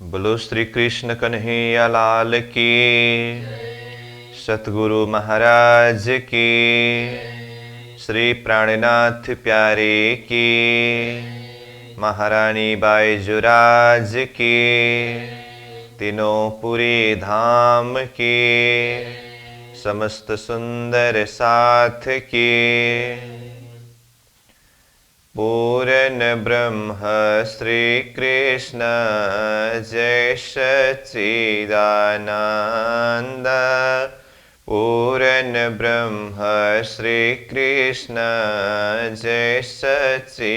बोलो श्री कृष्ण कन्हैया लाल की, सतगुरु महाराज की, श्री प्राणनाथ प्यारे की, महारानी बाईजुराज की, तीनों पुरी धाम की, समस्त सुंदर साथ की। पूर्ण ब्रह्म श्री कृष्ण जय सच्चिदानंद। पूर्ण ब्रह्म श्री कृष्ण जय सच्चिदानंद।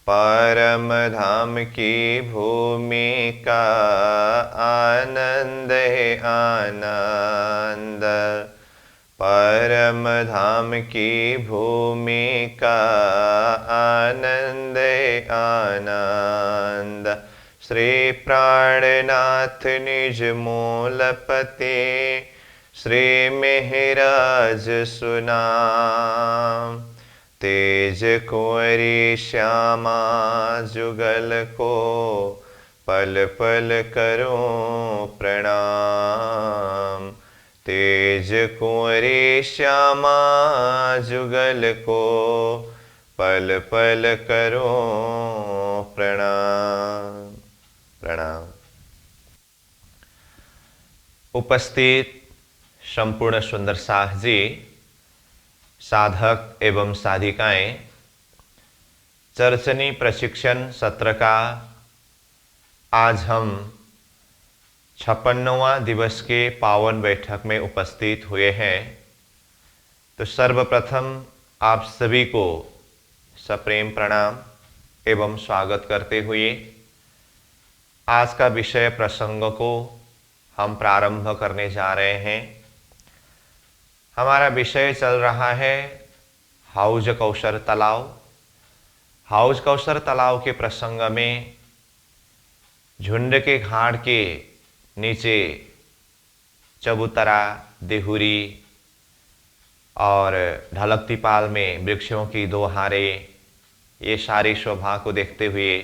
परम धाम की भूमि का आनंद है आनंद। परम धाम की भूमि का आनंद आनंद। श्री प्राणनाथ निज मूलपति, श्री मेहराज सुनाम। तेज कुंवरी श्यामा जुगल को, पल पल करूं प्रणाम। तेज कुंवरी श्यामा जुगल को, पल पल करो प्रणाम प्रणाम। उपस्थित संपूर्ण सुंदर साथ जी, साधक एवं साधिकाएं, चर्चनी प्रशिक्षण सत्र का आज हम 56वां दिवस के पावन बैठक में उपस्थित हुए हैं। तो सर्वप्रथम आप सभी को सप्रेम प्रणाम एवं स्वागत करते हुए आज का विषय प्रसंग को हम प्रारंभ करने जा रहे हैं। हमारा विषय चल रहा है हाउज कौशर तालाब। हाउज कौशर तालाब के प्रसंग में झुंड के घाट के नीचे चबूतरा, देहुरी और ढलकती पाल में वृक्षों की दो हारे, ये सारी शोभा को देखते हुए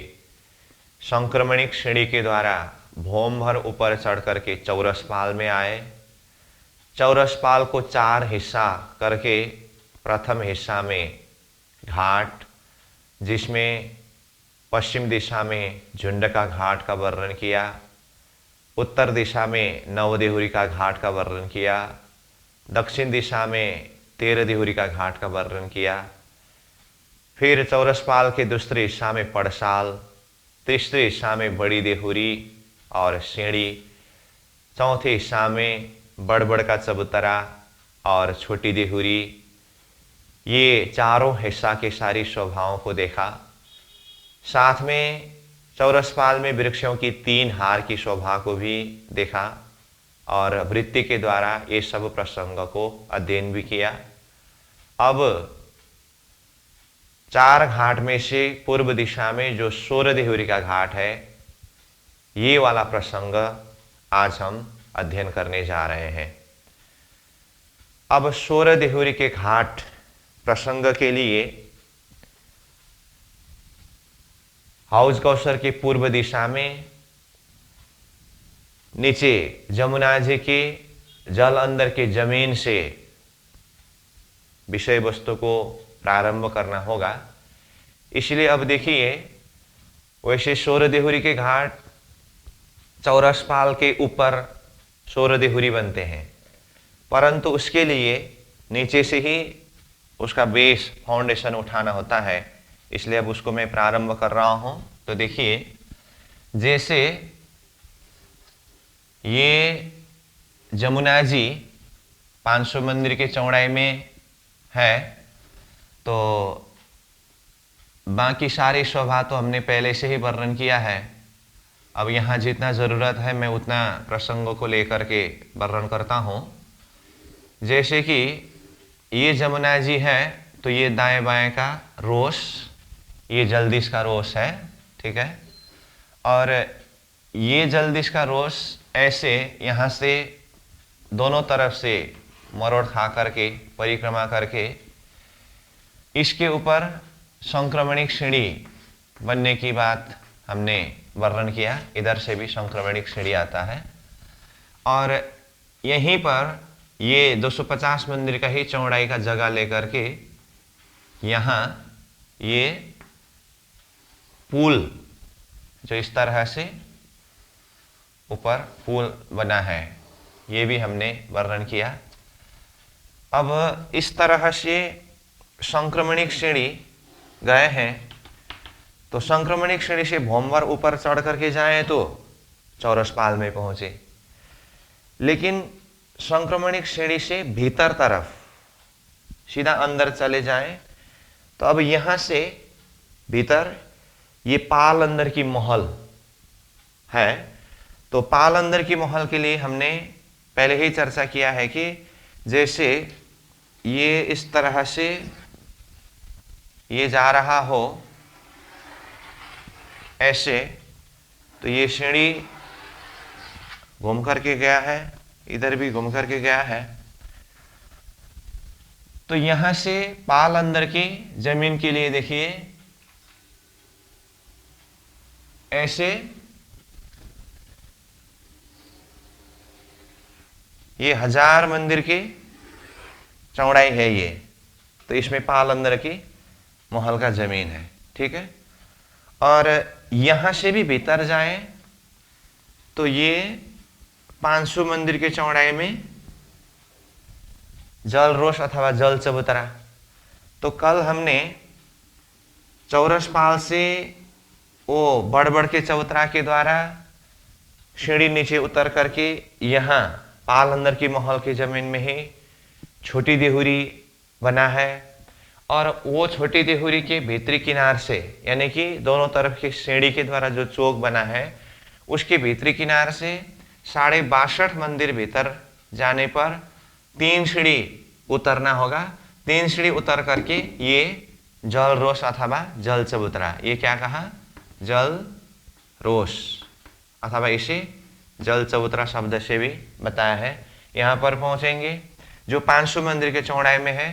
संक्रमणिक श्रेणी के द्वारा भोम भर ऊपर चढ़ करके चौरस पाल में आए। चौरस पाल को 4 हिस्सा करके प्रथम हिस्सा में घाट, जिसमें पश्चिम दिशा में झुंड का घाट का वर्णन किया, उत्तर दिशा में नवदेहुरी का घाट का वर्णन किया, दक्षिण दिशा में 13 देहुरी का घाट का वर्णन किया। फिर चौरसपाल के दूसरे हिस्सा में पड़साल, तीसरे हिस्सा में बड़ी देहुरी और सीढ़ी, चौथे हिस्सा में बड़बड़ का चबूतरा और छोटी देहुरी, ये चारों हिस्सा के सारी शोभाओं को देखा। साथ में चौरसपाल में वृक्षों की 3 हार की शोभा को भी देखा और वृत्ति के द्वारा ये सब प्रसंग को अध्ययन भी किया। अब 4 घाट में से पूर्व दिशा में जो 16 देहुरी का घाट है, ये वाला प्रसंग आज हम अध्ययन करने जा रहे हैं। अब 16 देहुरी के घाट प्रसंग के लिए हाउज कौशर के पूर्व दिशा में नीचे जमुना जी के जल अंदर के जमीन से विषय वस्तु को प्रारंभ करना होगा। इसलिए अब देखिए, वैसे 16 देहुरी के घाट चौरसपाल के ऊपर 16 देहुरी बनते हैं, परंतु उसके लिए नीचे से ही उसका बेस फाउंडेशन उठाना होता है। इसलिए अब उसको मैं प्रारंभ कर रहा हूं। तो देखिए, जैसे ये जमुना जी 500 मंदिर के चौड़ाई में है, तो बाकी सारी शोभा तो हमने पहले से ही वर्णन किया है। अब यहाँ जितना ज़रूरत है मैं उतना प्रसंगों को लेकर के वर्णन करता हूँ। जैसे कि ये जमुना जी है, तो ये दाएं बाएं का रोस, ये जलदिश का रोस है, ठीक है। और ये जलदिश का रोस ऐसे यहाँ से दोनों तरफ से मरोड़ खा करके परिक्रमा करके इसके ऊपर संक्रमणिक सीढ़ी बनने की बात हमने वर्णन किया, इधर से भी संक्रमणिक सीढ़ी आता है। और यहीं पर ये 250 मंदिर का ही चौड़ाई का जगह लेकर के यहाँ ये पुल जो इस तरह से ऊपर पुल बना है, ये भी हमने वर्णन किया। अब इस तरह से संक्रमणिक श्रेणी गए हैं, तो संक्रमणिक श्रेणी से भोमवर ऊपर चढ़ करके जाए तो चौरसपाल में पहुंचे, लेकिन संक्रमणिक श्रेणी से भीतर तरफ सीधा अंदर चले जाएं तो अब यहां से भीतर ये पाल अंदर की महल है। तो पाल अंदर की महल के लिए हमने पहले ही चर्चा किया है कि जैसे ये इस तरह से ये जा रहा हो ऐसे, तो ये सीढ़ी घूम करके गया है, इधर भी घूम करके गया है। तो यहां से पाल अंदर की जमीन के लिए देखिए ऐसे ये 1000 मंदिर की चौड़ाई है ये, तो इसमें पाल अंदर की महल का जमीन है, ठीक है। और यहां से भी भीतर जाए तो ये 500 मंदिर के चौड़ाई में जल रोष अथवा जल चबूतरा। तो कल हमने चौरसपाल से वो बड़ के चबूतरा के द्वारा सीढ़ी नीचे उतर करके यहाँ पाल अंदर की महल की जमीन में ही छोटी देहुरी बना है, और वो छोटी देहुरी के भीतरी किनार से, यानी कि दोनों तरफ की सीढ़ी के द्वारा जो चौक बना है उसके भीतरी किनार से 62.5 मंदिर भीतर जाने पर 3 सीढ़ी उतरना होगा। 3 सीढ़ी उतर करके ये जल रोष अथवा जल चबूतरा, ये क्या कहा, जल रोष अथवा इसे जल चबूतरा शब्द से भी बताया है। यहाँ पर पहुंचेंगे जो 500 मंदिर के चौड़ाई में है।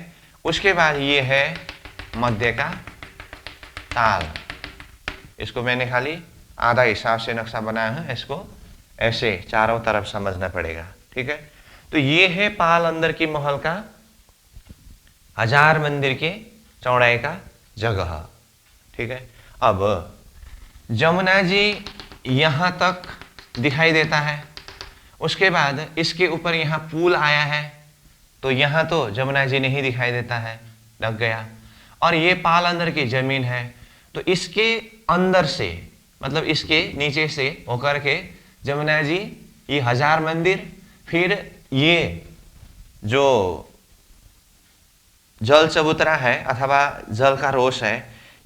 उसके बाद ये है मध्य का ताल, इसको मैंने खाली आधा हिसाब से नक्शा बनाया है, इसको ऐसे चारों तरफ समझना पड़ेगा, ठीक है। तो ये है पाल अंदर की महल का 1000 मंदिर के चौड़ाई का जगह, ठीक है। अब जमुना जी यहां तक दिखाई देता है, उसके बाद इसके ऊपर यहाँ पुल आया है, तो यहाँ तो जमुना जी नहीं दिखाई देता है, ढक गया। और ये पाल अंदर की जमीन है, तो इसके अंदर से मतलब इसके नीचे से होकर के जमुना जी ये 1000 मंदिर, फिर ये जो जल चबूतरा है अथवा जल का रोष है,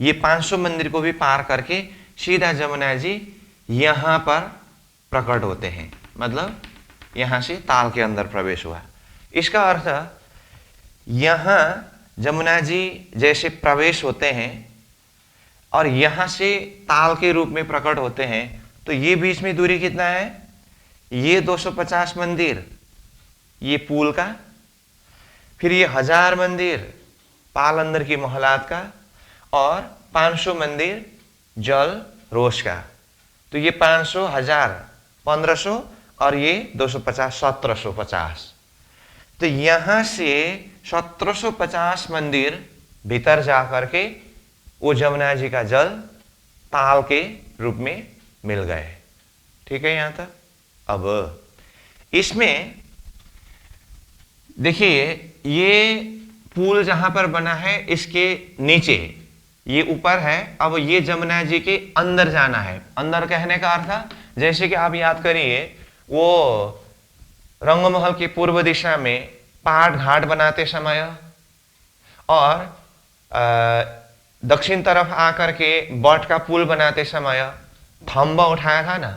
ये 500 मंदिर को भी पार करके सीधा जमुना जी यहाँ पर प्रकट होते हैं, मतलब यहाँ से ताल के अंदर प्रवेश हुआ। इसका अर्थ यहाँ जमुना जी जैसे प्रवेश होते हैं और यहाँ से ताल के रूप में प्रकट होते हैं, तो ये बीच में दूरी कितना है, ये 250 मंदिर ये पुल का, फिर ये 1000 मंदिर पाल अंदर की महलात का, और 500 मंदिर जल रोष का। तो ये 500, 1000, 1500 और ये 250, 1750। तो यहां से 1750 मंदिर भीतर जा करके वो जमुना जी का जल ताल के रूप में मिल गए, ठीक है यहां तक। अब इसमें देखिए ये पुल जहां पर बना है इसके नीचे ये ऊपर है, अब ये जमुना जी के अंदर जाना है। अंदर कहने का अर्थ जैसे कि आप याद करिए वो रंगमहल की पूर्व दिशा में पहाड़ घाट बनाते समय और दक्षिण तरफ आकर के बट का पुल बनाते समय थंब उठाया था ना,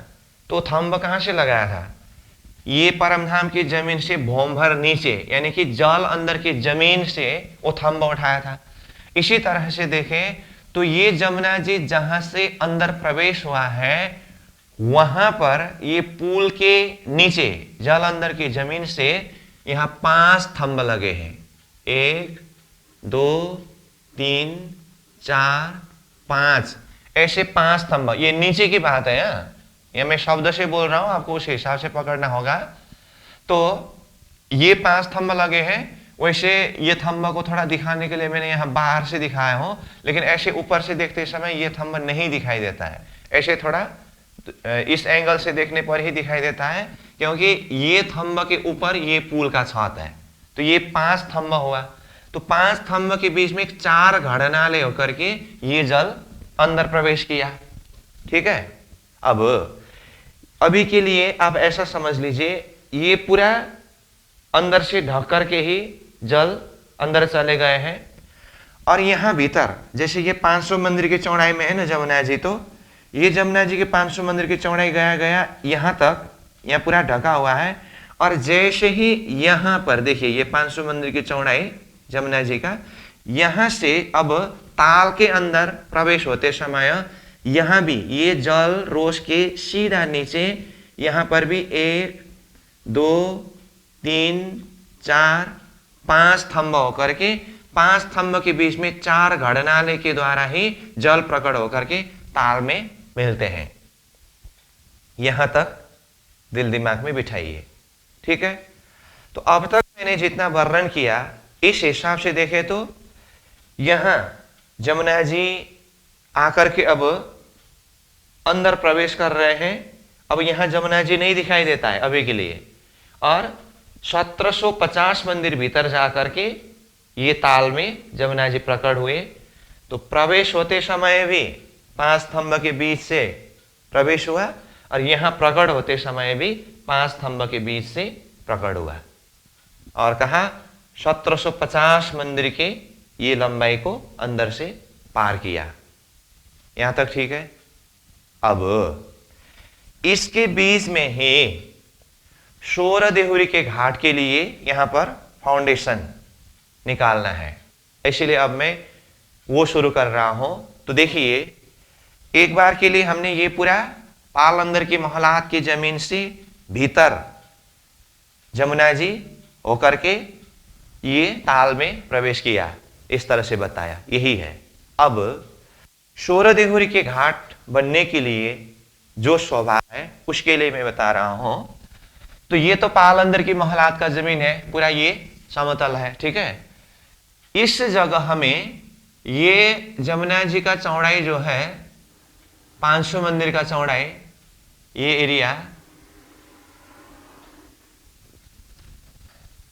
तो थंब कहां से लगाया था, ये परमधाम की जमीन से भोमभर नीचे, यानी कि जल अंदर की जमीन से वो थंब उठाया था। इसी तरह से देखें तो ये जमुना जी जहां से अंदर प्रवेश हुआ है वहां पर ये पुल के नीचे जल अंदर की जमीन से यहां 5 थंब लगे हैं, 1, 2, 3, 4, 5, ऐसे 5 स्तंभ, ये नीचे की बात है, ये मैं शब्द से बोल रहा हूं, आपको उस हिसाब से पकड़ना होगा। तो ये 5 स्तंभ लगे हैं। वैसे ये थंब को थोड़ा दिखाने के लिए मैंने यहाँ बाहर से दिखाया हूं, लेकिन ऐसे ऊपर से देखते समय ये थंब नहीं दिखाई देता है, ऐसे थोड़ा इस एंगल से देखने पर ही दिखाई देता है, क्योंकि ये थंब के ऊपर ये पुल का छत है। तो ये 5 स्तंभ हुआ। तो 5 स्तंभ के बीच में 4 घड़नाले होकर के ये जल अंदर प्रवेश किया। ठीक है, अब अभी के लिए आप ऐसा समझ लीजिए, ये पूरा अंदर से ढक करके ही जल अंदर चले गए हैं। और यहां भीतर जैसे ये 500 मंदिर की चौड़ाई में है ना जमुना जी, तो ये जमुना जी के 500 मंदिर की चौड़ाई गया यहां तक, यहां पूरा ढका हुआ है। और जैसे ही यहां पर देखिए ये 500 मंदिर की चौड़ाई जमुना जी का, यहां से अब ताल के अंदर प्रवेश होते समय यहां भी ये जल रोष के सीधा नीचे यहां पर भी 1 2 3 4 5 स्तंभ होकर के 5 स्तंभ के बीच में 4 घड़नाले के द्वारा ही जल प्रकट होकर के ताल में मिलते हैं। यहां तक दिल दिमाग में बिठाइए। ठीक है, तो अब तक मैंने जितना वर्णन किया इस हिसाब से देखे तो यहां जमुना जी आकर के अब अंदर प्रवेश कर रहे हैं। अब यहां जमुना जी नहीं दिखाई देता है अभी के लिए, और 1750 मंदिर भीतर जाकर के ये ताल में जमुना जी प्रकट हुए। तो प्रवेश होते समय भी 5 स्तंभ के बीच से प्रवेश हुआ, और यहां प्रकट होते समय भी 5 स्तंभ के बीच से प्रकट हुआ। और कहा 1750 मंदिर के ये लंबाई को अंदर से पार किया। यहां तक ठीक है। अब इसके बीच में ही शोर देहुरी के घाट के लिए यहां पर फाउंडेशन निकालना है, इसलिए अब मैं वो शुरू कर रहा हूं। तो देखिए, एक बार के लिए हमने ये पूरा पाल अंदर की मोहलात की जमीन से भीतर जमुना जी होकर के ये ताल में प्रवेश किया, इस तरह से बताया, यही है। अब शोर देहुरी के घाट बनने के लिए जो शोभा है उसके लिए मैं बता रहा हूं। तो ये तो पाल अंदर की मोहलात का जमीन है, पूरा ये समतल है। ठीक है, इस जगह में ये जमुना जी का चौड़ाई जो है 500 मंदिर का चौड़ाई, ये एरिया,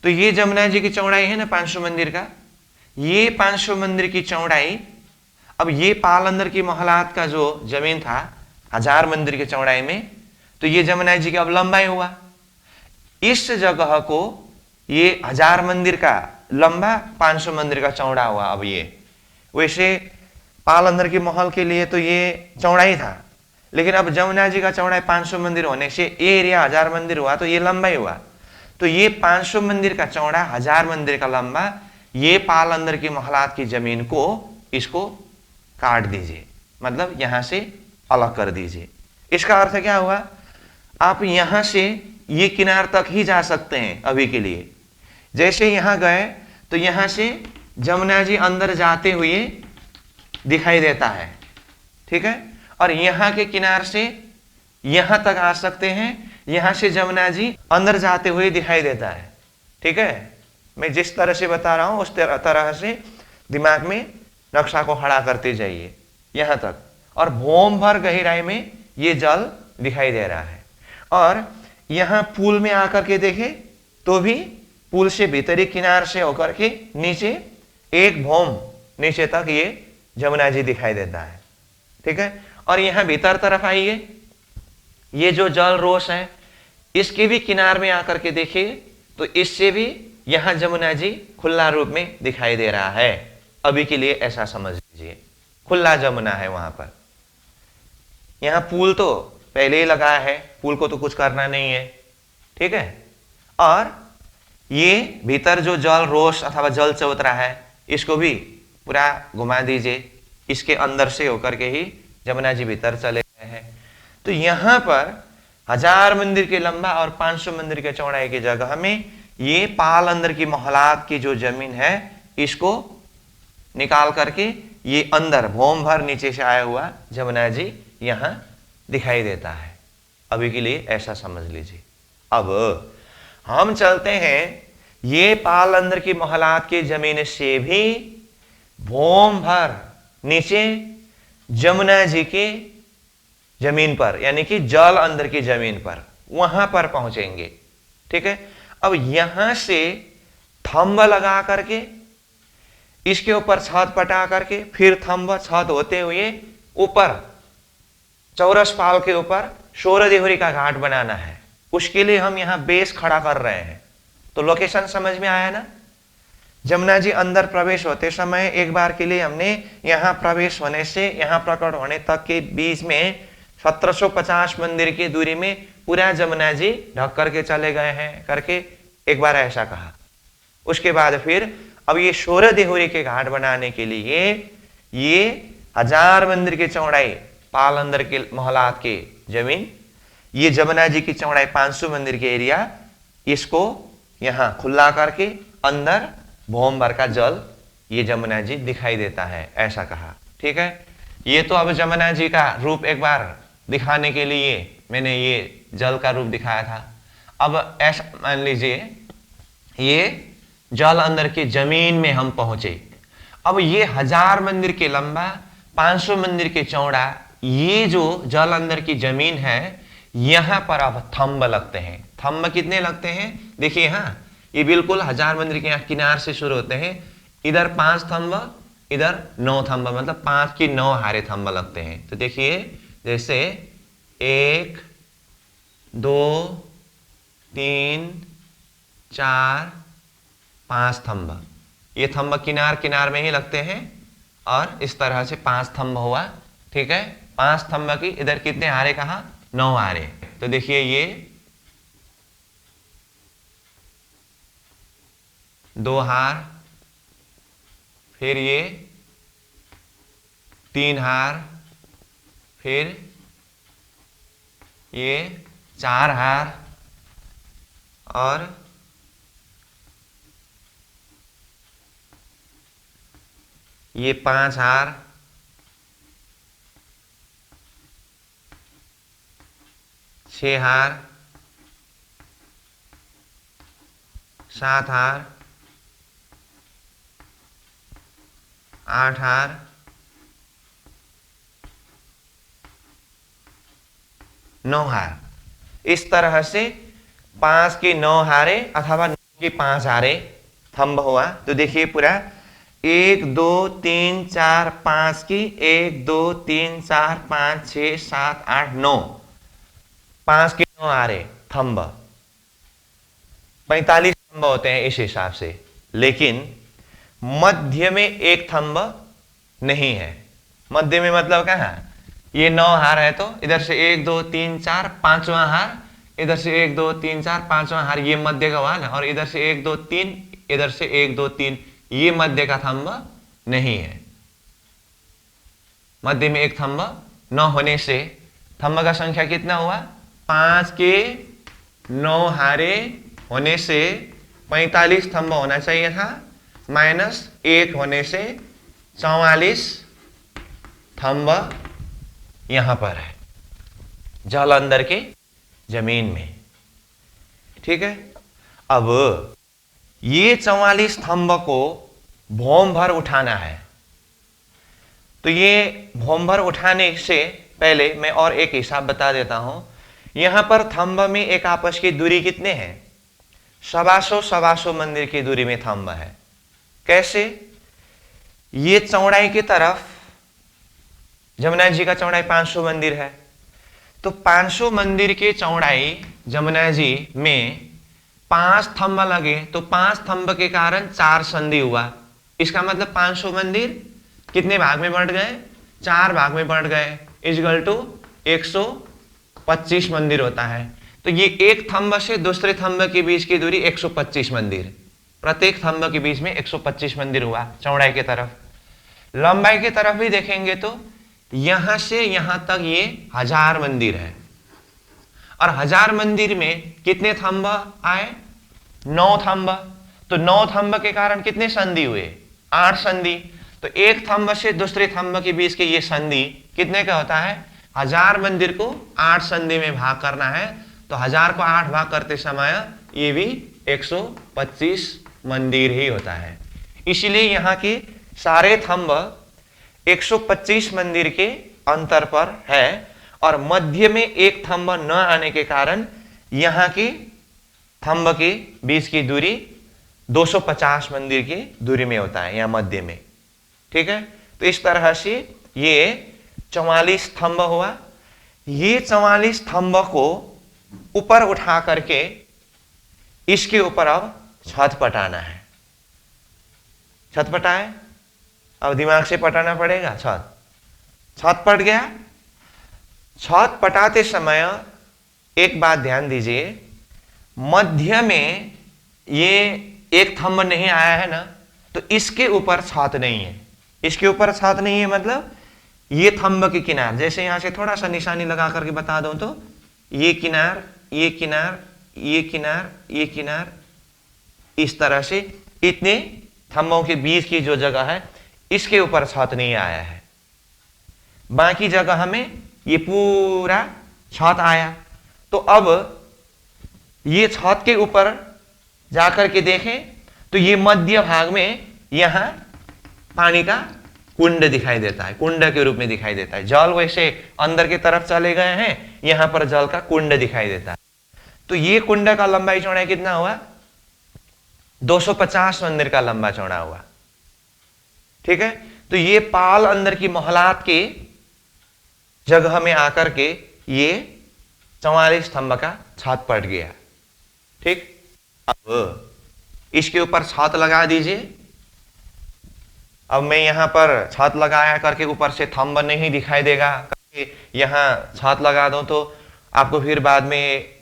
तो ये जमुना जी की चौड़ाई है ना 500 मंदिर का, ये 500 मंदिर की चौड़ाई, अब ये पाल अंदर की मोहलात का जो जमीन था 1000 मंदिर की चौड़ाई में, तो ये जमुना जी का अब लंबाई हुआ। इस जगह को ये 1000 मंदिर का लंबा, 500 मंदिर का चौड़ा हुआ। अब ये वैसे पाल अंदर की महल के लिए तो ये चौड़ाई था, लेकिन अब जमुना जी का चौड़ाई 500 मंदिर होने से ये एरिया 1000 मंदिर हुआ, तो ये लंबाई हुआ। तो ये 500 मंदिर का चौड़ा, 1000 मंदिर का लंबा, ये पाल अंदर की महलात की जमीन को इसको काट दीजिए, मतलब यहां से अलग कर दीजिए। इसका अर्थ क्या हुआ, आप यहां से ये किनार तक ही जा सकते हैं अभी के लिए। जैसे यहां गए तो यहां से जमुना जी अंदर जाते हुए दिखाई देता है। ठीक है, और यहां के किनार से यहां तक आ सकते हैं, यहां से जमुना जी अंदर जाते हुए दिखाई देता है। ठीक है, मैं जिस तरह से बता रहा हूं उस तरह से दिमाग में नक्शा को खड़ा करते जाइए यहां तक, और भौम भर गहराई में ये जल दिखाई दे रहा है। और यहां पुल में आकर के देखे तो भी पुल से भीतरी किनार से होकर के नीचे 1 भौम नीचे तक ये जमुना जी दिखाई देता है। ठीक है, और यहां भीतर तरफ आइए, ये जो जल रोष है इसके भी किनार में आकर के देखिए तो इससे भी यहां जमुना जी खुला रूप में दिखाई दे रहा है। अभी के लिए ऐसा समझ लीजिए, खुला जमुना है वहां पर। यहां पुल तो पहले ही लगाया है, पुल को तो कुछ करना नहीं है। ठीक है, और ये भीतर जो जल रोष अथवा जल चबूतरा है इसको भी पूरा घुमा दीजिए, इसके अंदर से होकर के ही जमुना जी भीतर चले गए हैं। तो यहां पर 1000 मंदिर के लंबा और 500 मंदिर के चौड़ाई की जगह में ये पाल अंदर की मोहलात की जो जमीन है इसको निकाल करके ये अंदर भौम भर नीचे से आया हुआ जमुना जी यहां दिखाई देता है। अभी के लिए ऐसा समझ लीजिए। अब हम चलते हैं, ये पाल अंदर की मोहलात की जमीन से भी भौम भर नीचे जमुना जी की जमीन पर, यानी कि जल अंदर की जमीन पर, वहां पर पहुंचेंगे। ठीक है। अब यहां से थंब लगा करके इसके ऊपर छत पटा करके फिर थंब छत होते हुए ऊपर चौरस पाल के ऊपर शोर देहुरी का घाट बनाना है। उसके लिए हम यहां बेस खड़ा कर रहे हैं। तो लोकेशन समझ में आया ना। जमुना जी अंदर प्रवेश होते समय एक बार के लिए हमने यहां प्रवेश होने से यहां प्रकट होने तक के बीच में 1750 मंदिर की दूरी में पूरा जमुना जी ढक करके चले गए हैं करके एक बार ऐसा कहा। उसके बाद फिर अब ये शोर देहुरी के घाट बनाने के लिए ये 1000 मंदिर की चौड़ाई पाल अंदर के मोहलात के जमीन, ये जमुना जी की चौड़ाई 500 मंदिर के एरिया, इसको यहां खुला करके अंदर भौम भर का जल ये जमुना जी दिखाई देता है, ऐसा कहा। ठीक है। ये तो अब जमुना जी का रूप एक बार दिखाने के लिए मैंने ये जल का रूप दिखाया था। अब ऐसा मान लीजिए ये जल अंदर की जमीन में हम पहुंचे। अब ये 1000 मंदिर के लंबा 500 मंदिर के चौड़ा ये जो जल अंदर की जमीन है, यहां पर अब थंब लगते हैं। थंब कितने लगते हैं देखिए, हाँ ये बिल्कुल 1000 मंदिर के यहाँ किनार से शुरू होते हैं। इधर 5 थंब, इधर 9 थंब, मतलब 5 की 9 हारे थंब लगते हैं। तो देखिए जैसे 1 2 3 4 5 थंब, ये थंब किनार किनार में ही लगते हैं और इस तरह से 5 थंब हुआ। ठीक है। 5 थंब की इधर कितने हारे कहा, 9 हारे। तो देखिए ये 2 हार, फिर ये 3 हार, फिर ये 4 हार और ये 5 हार, 6 हार, 7 हार, 8 हार, 9 हार। इस तरह से 5 की 9 हारे अथवा 9 की 5 हारे थंब हुआ। तो देखिए पूरा 1 2 3 4 5 की 1 2 3 4 5 6 7 8 9, 5 की 9 हारे थंब। 45 थंब होते हैं इस हिसाब से, लेकिन मध्य में एक थंब नहीं है। मध्य में मतलब कहाँ, ये 9 हार है तो इधर से 1 2 3 4 5वां हार, इधर से 1 2 3 4 5वां हार, ये मध्य का वाल है। और इधर से 1 2 3, इधर से 1 2 3, ये मध्य का थंब नहीं है। मध्य में एक थंब न होने से थंब का संख्या कितना हुआ, 5 के 9 हारे होने से 45 थंब होना चाहिए था, -1 होने से 44 थंब यहां पर है जल अंदर के जमीन में। ठीक है। अब ये 44 थंब को भौम भर उठाना है। तो ये भौम भर उठाने से पहले मैं और एक हिसाब बता देता हूं। यहां पर थंब में एक आपस की दूरी कितने हैं, 125 मंदिर की दूरी में थंब है। कैसे, ये चौड़ाई की तरफ जमुना जी का चौड़ाई 500 मंदिर है, तो 500 मंदिर की चौड़ाई जमुना जी में 5 थंब लगे तो 5 थंब के कारण 4 संधि हुआ। इसका मतलब 500 मंदिर कितने भाग में बढ़ गए, 4 भाग में बढ़ गए, इक्वल टू 125 मंदिर होता है। तो ये एक थंब से दूसरे थंब के बीच की दूरी 125 मंदिर, प्रत्येक थंब के बीच में 125 मंदिर हुआ चौड़ाई की तरफ। लंबाई की तरफ भी देखेंगे तो यहां से यहां तक ये 1000 मंदिर है, और 1000 मंदिर में कितने थंब आए, 9 थंब। तो 9 थंब के कारण कितने संधि हुए, 8 संधि। तो एक थंब से दूसरे थंब के बीच के ये संधि कितने का होता है? 1000 मंदिर को 8 संधि में भाग करना है, तो 1000 को 8 भाग करते समय ये भी 125 मंदिर ही होता है। इसलिए यहाँ के सारे थंब 125 मंदिर के अंतर पर है और मध्य में एक थंब न आने के कारण यहाँ की थंब के बीच की दूरी 250 मंदिर की दूरी में होता है, यहाँ मध्य में। ठीक है, तो इस तरह से ये 44 थंब हुआ। ये 44 थंब को ऊपर उठा करके इसके ऊपर अब छत पटाना है। छत पटाए, अब दिमाग से पटाना पड़ेगा। छत पट गया। छत पटाते समय एक बात ध्यान दीजिए, मध्य में ये एक थंब नहीं आया है ना, तो इसके ऊपर छत नहीं है। इसके ऊपर छत नहीं है मतलब ये थंब के किनार, जैसे यहां से थोड़ा सा निशानी लगा करके बता दूं तो ये किनार, ये किनार, ये किनार, ये किनार, इस तरह से इतने थंबों के बीच की जो जगह है इसके ऊपर छत नहीं आया है। बाकी जगह हमें ये पूरा छत आया। तो अब ये छत के ऊपर जाकर के देखें तो ये मध्य भाग में यहां पानी का कुंड दिखाई देता है, कुंड के रूप में दिखाई देता है। जल वैसे अंदर की तरफ चले गए हैं, यहां पर जल का कुंड दिखाई देता है। तो ये कुंड का लंबाई चौड़ाई कितना हुआ? 250 मंदिर का लंबा चौड़ा हुआ। ठीक है, तो ये पाल अंदर की मोहलात के जगह में आकर के ये 44 स्तंभ का छत पट गया। ठीक, अब इसके ऊपर छत लगा दीजिए। अब मैं यहां पर छत लगाया करके ऊपर से थंब नहीं दिखाई देगा करके यहां छत लगा दूं तो आपको फिर बाद में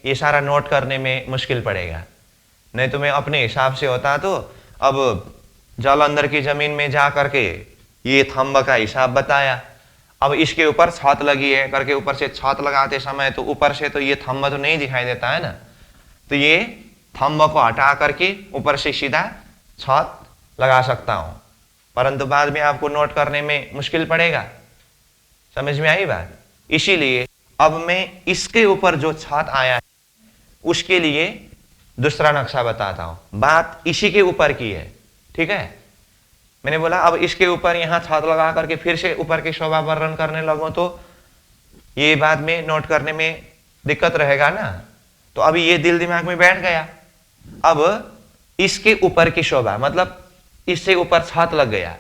ये सारा नोट करने में मुश्किल पड़ेगा। नहीं तो मैं अपने हिसाब से होता तो अब जल अंदर की जमीन में जा करके ये थंब का हिसाब बताया। अब इसके ऊपर छत लगी है करके ऊपर से छत लगाते समय तो ऊपर से तो ये थंब तो नहीं दिखाई देता है ना, तो ये थंब को हटा करके ऊपर से सीधा छत लगा सकता हूं, परंतु बाद में आपको नोट करने में मुश्किल पड़ेगा। समझ में आई बात? इसीलिए अब मैं इसके ऊपर जो छत आया है उसके लिए दूसरा नक्शा बताता हूं। बात इसी के ऊपर की है। ठीक है, मैंने बोला अब इसके ऊपर यहां छत लगा करके फिर से ऊपर की शोभा वर्णन करने लगो तो ये बाद में नोट करने में दिक्कत रहेगा ना। तो अभी ये दिल दिमाग में बैठ गया। अब इसके ऊपर की शोभा मतलब इससे ऊपर छत लग गया।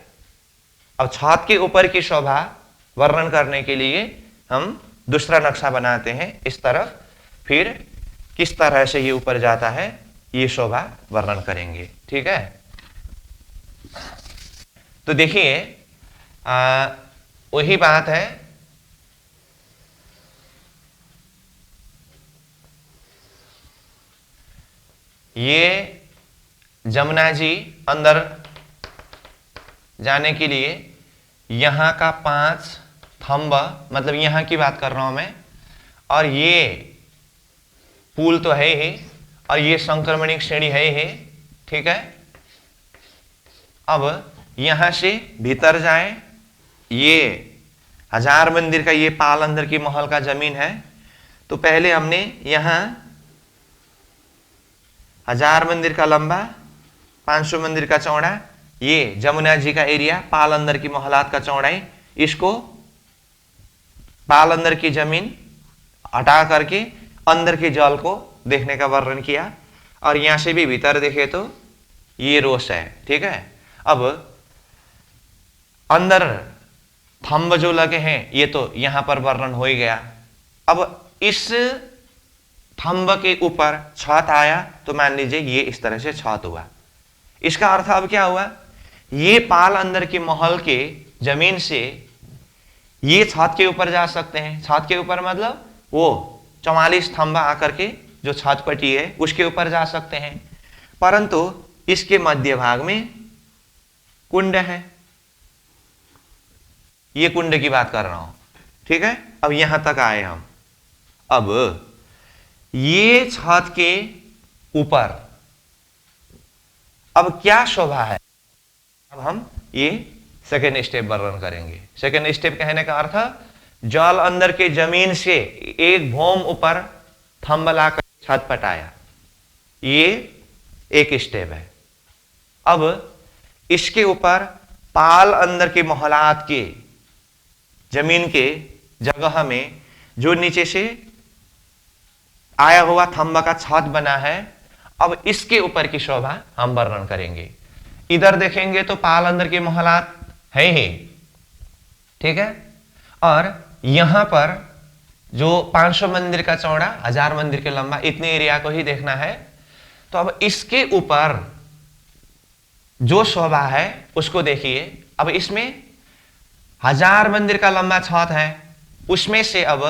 अब छत के ऊपर की शोभा वर्णन करने के लिए हम दूसरा नक्शा बनाते हैं इस तरफ, फिर किस तरह से ये ऊपर जाता है ये शोभा वर्णन करेंगे। ठीक है, तो देखिए वही बात है। ये जमुना जी अंदर जाने के लिए यहां का 5 थंब, मतलब यहां की बात कर रहा हूं मैं, और ये पुल तो है ही और ये संक्रमणिक श्रेणी है ही। ठीक है, अब यहां से भीतर जाए, ये 1000 मंदिर का ये पाल अंदर की महल का जमीन है। तो पहले हमने यहां 1000 मंदिर का लंबा, 500 मंदिर का चौड़ा, ये जमुना जी का एरिया, पाल अंदर की मोहलात का चौड़ाई, इसको पाल अंदर की जमीन हटा करके अंदर के जल को देखने का वर्णन किया। और यहां से भी भीतर देखे तो ये रोस है। ठीक है, अब अंदर थंब जो लगे हैं ये तो यहां पर वर्णन हो ही गया। अब इस थंब के ऊपर छत आया तो मान लीजिए ये इस तरह से छत हुआ। इसका अर्थ अब क्या हुआ, ये पाल अंदर के महल के जमीन से ये छत के ऊपर जा सकते हैं। छत के ऊपर मतलब वो 44 थंब आकर के जो छत पटी है उसके ऊपर जा सकते हैं, परंतु इसके मध्य भाग में कुंड है। ये कुंड की बात कर रहा हूं। ठीक है, अब यहां तक आए हम। अब ये छत के ऊपर अब क्या शोभा है, अब हम ये सेकेंड स्टेप वर्णन करेंगे। सेकेंड स्टेप कहने का अर्थ जल अंदर के जमीन से एक भौम ऊपर थंब लाकर छत पटाया, ये एक स्टेप है। अब इसके ऊपर पाल अंदर के मोहलात के जमीन के जगह में जो नीचे से आया हुआ थंबा का छत बना है, अब इसके ऊपर की शोभा हम वर्णन करेंगे। इधर देखेंगे तो पाल अंदर के मोहलात है ही, ठीक है। और यहां पर जो 500 मंदिर का चौड़ा, 1000 मंदिर के लंबा, इतने एरिया को ही देखना है। तो अब इसके ऊपर जो शोभा है उसको देखिए। अब इसमें 1000 मंदिर का लंबा छत है, उसमें से अब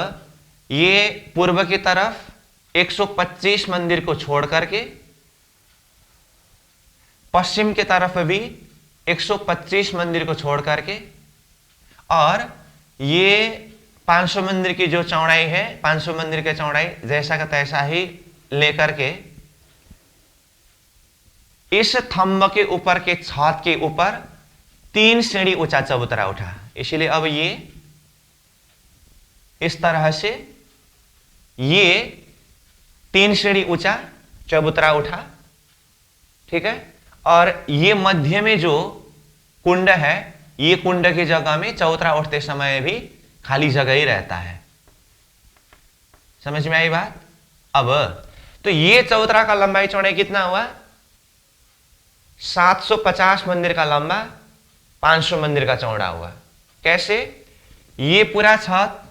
ये पूर्व की तरफ 125 मंदिर को छोड़ करके पश्चिम की तरफ भी 125 मंदिर को छोड़ करके, और ये 500 मंदिर की जो चौड़ाई है, 500 मंदिर की चौड़ाई जैसा का तैसा ही लेकर के इस थंब के ऊपर के छत के ऊपर 3 सीढ़ी ऊंचा चबूतरा उठा। इसलिए अब ये इस तरह से ये 3 सीढ़ी ऊंचा चबूतरा उठा, ठीक है। और ये मध्य में जो कुंड है, ये कुंड की जगह में चबूतरा उठते समय भी खाली जगह ही रहता है। समझ में आई बात? अब तो ये चबूतरा का लंबाई चौड़ाई कितना हुआ? 750 मंदिर का लंबा, 500 मंदिर का चौड़ा हुआ। कैसे? ये पूरा छत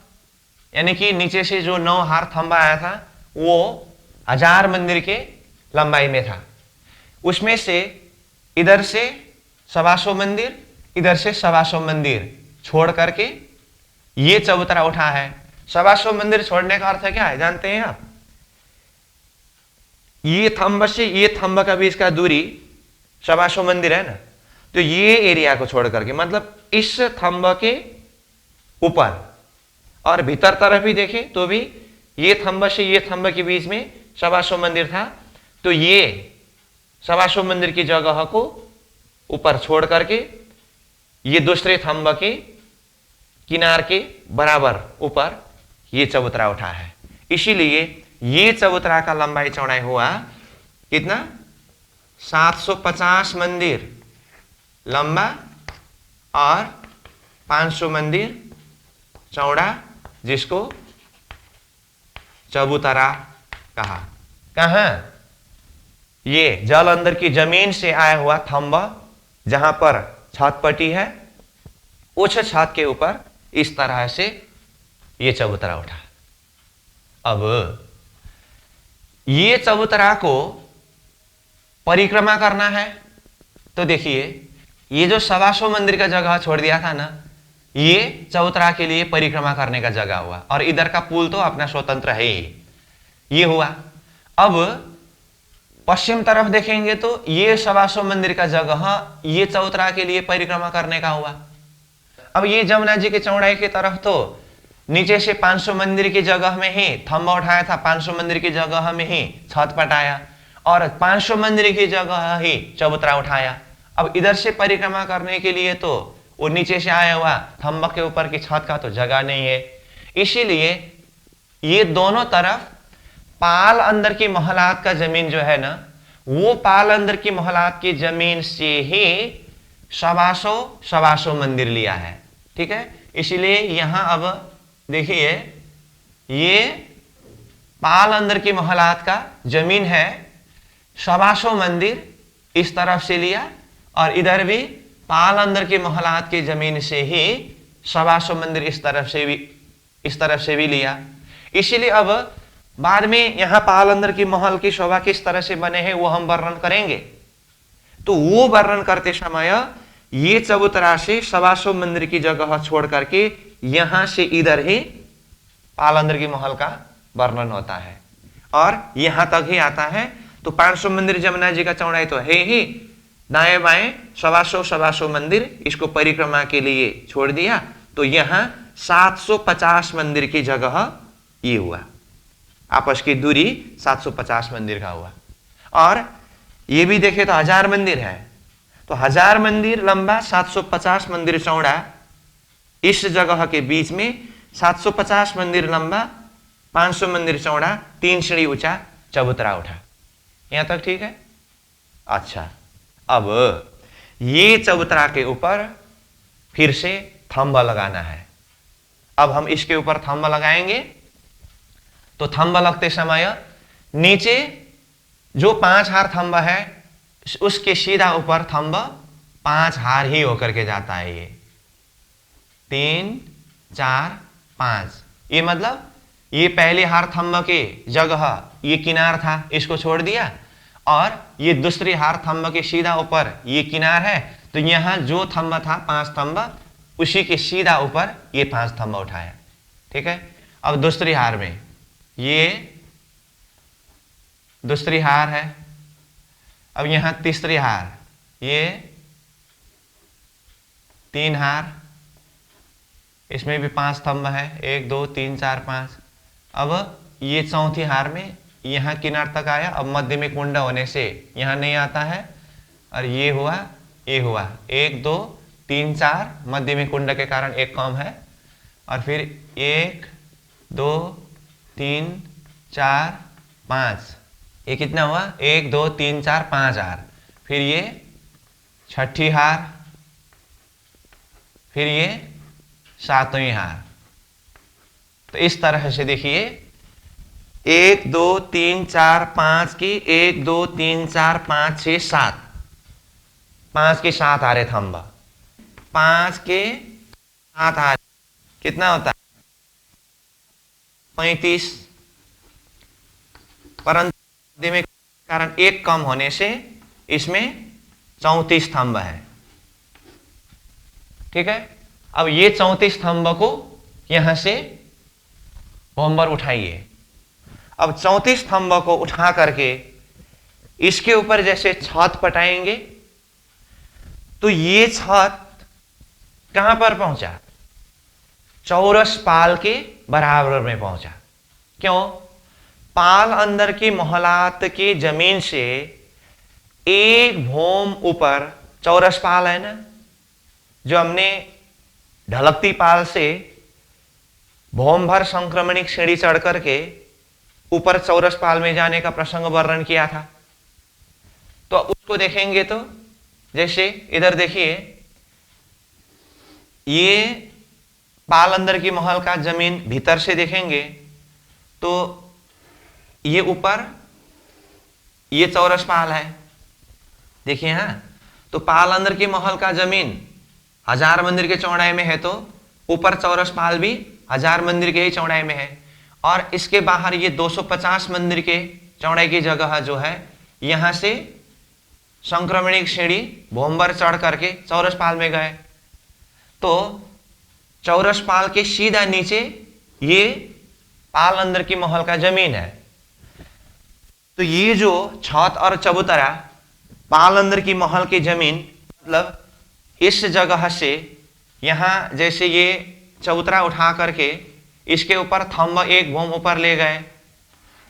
यानी कि नीचे से जो 9 हार थंबा आया था वो 1000 मंदिर के लंबाई में था। उसमें से इधर से 125 मंदिर, इधर से 125 मंदिर छोड़ करके ये चबूतरा उठा है। 125 मंदिर छोड़ने का अर्थ क्या है जानते हैं आप? ये थंब से ये थंब का बीच का दूरी 125 मंदिर है ना, तो ये एरिया को छोड़ करके, मतलब इस थंब के ऊपर और भीतर तरफ भी देखें तो भी ये थंब से ये थंब के बीच में 125 मंदिर था, तो ये 125 मंदिर की जगह को ऊपर छोड़ करके ये दूसरे थंब के किनार के बराबर ऊपर ये चबूतरा उठा है। इसीलिए ये चबूतरा का लंबाई चौड़ाई हुआ कितना? 750 मंदिर लंबा और 500 मंदिर चौड़ा, जिसको चबूतरा कहा। कहां? ये जल अंदर की जमीन से आया हुआ थंब जहां पर छत पटी है, उस छत के ऊपर इस तरह से ये चबूतरा उठा। अब ये चबूतरा को परिक्रमा करना है, तो देखिए ये जो 125 मंदिर का जगह छोड़ दिया था ना, ये चबूतरा के लिए परिक्रमा करने का जगह हुआ। और इधर का पुल तो अपना स्वतंत्र है ही, ये हुआ। अब पश्चिम तरफ देखेंगे तो ये 125 मंदिर का जगह ये चबूतरा के लिए परिक्रमा करने का हुआ। अब ये जमुना जी की चौड़ाई की तरफ तो नीचे से 500 मंदिर की जगह में ही थंबा उठाया था, 500 मंदिर की जगह में ही छत पटाया और 500 मंदिर की जगह ही चबूतरा उठाया। अब इधर से परिक्रमा करने के लिए तो वो नीचे से आया हुआ थंबा के ऊपर की छत का तो जगह नहीं है, इसीलिए ये दोनों तरफ पाल अंदर की मोहलात का जमीन जो है ना, वो पाल अंदर की मोहलात की जमीन से ही 125 मंदिर लिया है, ठीक है। इसीलिए यहां अब देखिए ये पाल अंदर की मोहलात का जमीन है, 125 मंदिर इस तरफ से लिया और इधर भी पाल अंदर की मोहलात की जमीन से ही 125 मंदिर इस तरफ से भी लिया। इसीलिए अब बाद में यहां पाल अंदर की महल की शोभा किस तरह से बने हैं वो हम वर्णन करेंगे। तो वो वर्णन करते समय ये चबूतरा से 125 मंदिर की जगह छोड़ करके यहां से इधर ही पाल अंदर की महल का वर्णन होता है और यहां तक ही आता है। तो 500 मंदिर जमुना जी का चौड़ाई तो है ही, दाएं बाएं 125 मंदिर इसको परिक्रमा के लिए छोड़ दिया, तो यहां 750 मंदिर की जगह ये हुआ, आपस की दूरी 750 मंदिर का हुआ। और ये भी देखे तो 1000 मंदिर है, तो 1000 मंदिर लंबा, 750 मंदिर चौड़ा, इस जगह के बीच में 750 मंदिर लंबा, 500 मंदिर चौड़ा, 3 सीढ़ी ऊंचा चबूतरा उठा। यहां तक ठीक है? अच्छा, अब ये चबूतरा के ऊपर फिर से थंब लगाना है। अब हम इसके ऊपर थंब लगाएंगे तो थंब लगते समय नीचे जो 5 हार थंब है उसके सीधा ऊपर थंब 5 हार ही होकर के जाता है। ये 3 4 5, ये मतलब ये पहले हार थंब के जगह ये किनार था, इसको छोड़ दिया, और ये दूसरी हार थंब के सीधा ऊपर ये किनार है, तो यहां जो थंब था 5 थंब, उसी के सीधा ऊपर ये 5 थंब उठाया। ठीक है? अब दूसरी हार में ये दूसरी हार है, अब यहां तीसरी हार, ये 3 हार, इसमें भी 5 थंब है, 1 2 3 4 5। अब ये चौथी हार में यहां किनार तक आया, अब मध्य में कुंड होने से यहां नहीं आता है, और ये हुआ 1 2 3 4, मध्य में कुंड के कारण एक कम है, और फिर 1 2 3 4 5, ये कितना हुआ? 1 2 3 4 5 हार। फिर ये छठी हार, फिर ये 7वीं हार। तो इस तरह से देखिए 1 2 3 4 5 की 1 2 3 4 5 6 7, 5 के 7 हारे थंब, 5 के 7 हारे कितना होता है? 35। परंतु में कारण एक कम होने से इसमें 34 थंब है। ठीक है? अब ये 34 थंब को यहां से भोंबर उठाइए। अब 34 थंब को उठा करके इसके ऊपर जैसे छत पटाएंगे तो ये छत कहां पर पहुंचा? चौरस पाल के बराबर में पहुंचा। क्यों? पाल अंदर की मोहलात की जमीन से एक भोम ऊपर, चौरस पाल है ना, जो हमने ढलकती पाल से भोम भर संक्रमणिक सीढ़ी चढ़ करके ऊपर चौरस पाल में जाने का प्रसंग वर्णन किया था। तो उसको देखेंगे तो जैसे इधर देखिए, ये पाल अंदर की महल का जमीन भीतर से देखेंगे तो ये ऊपर ये चौरस पाल है, देखिए। हाँ, तो पाल अंदर की महल का जमीन 1000 मंदिर के चौड़ाई में है, तो ऊपर चौरस पाल भी 1000 मंदिर के ही चौड़ाई में है, और इसके बाहर ये 250 मंदिर के चौड़ाई की जगह जो है, यहां से संक्रमणिक सीढ़ी भोंबर चढ़ करके चौरस पाल में गए। तो चौरस पाल के सीधा नीचे ये पाल अंदर की महल का जमीन है। तो ये जो छत और चबूतरा पाल अंदर की महल की जमीन, मतलब इस जगह से यहां जैसे ये चबूतरा उठा करके इसके ऊपर थंब एक भोम ऊपर ले गए,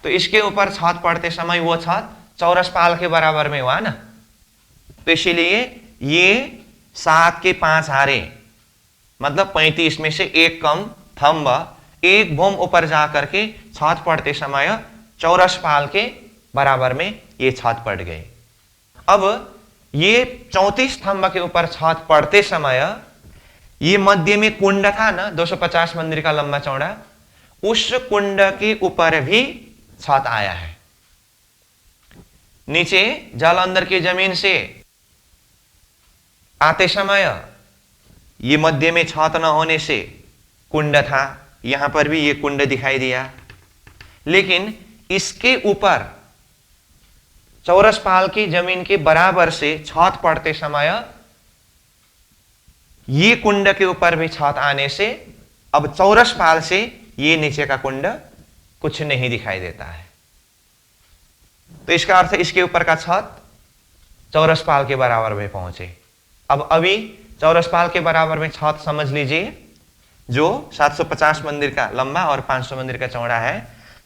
तो इसके ऊपर छत पड़ते समय वो छत चौरस पाल के बराबर में हुआ ना। तो इसीलिए ये 7 के 5 हारे, मतलब 35 में से एक कम थंब एक भोम ऊपर जा करके छत पड़ते समय चौरस पाल के बराबर में ये छत पड़ गई। अब ये 34 थंब के ऊपर छत पड़ते समय ये मध्य में कुंड था ना, 250 मंदिर का लंबा चौड़ा, उस कुंड के ऊपर भी छत आया है। नीचे जल अंदर की जमीन से आते समय ये मध्य में छत न होने से कुंड था, यहां पर भी ये कुंड दिखाई दिया। लेकिन इसके ऊपर चौरस पाल की जमीन के बराबर से छत पड़ते समय ये कुंड के ऊपर भी छत आने से अब चौरस पाल से ये नीचे का कुंड कुछ नहीं दिखाई देता है। तो इसका अर्थ इसके ऊपर का छत चौरस पाल के बराबर में पहुंचे। अब अभी चौरस पाल के बराबर में छत समझ लीजिए, जो 750 मंदिर का लंबा और 500 मंदिर का चौड़ा है।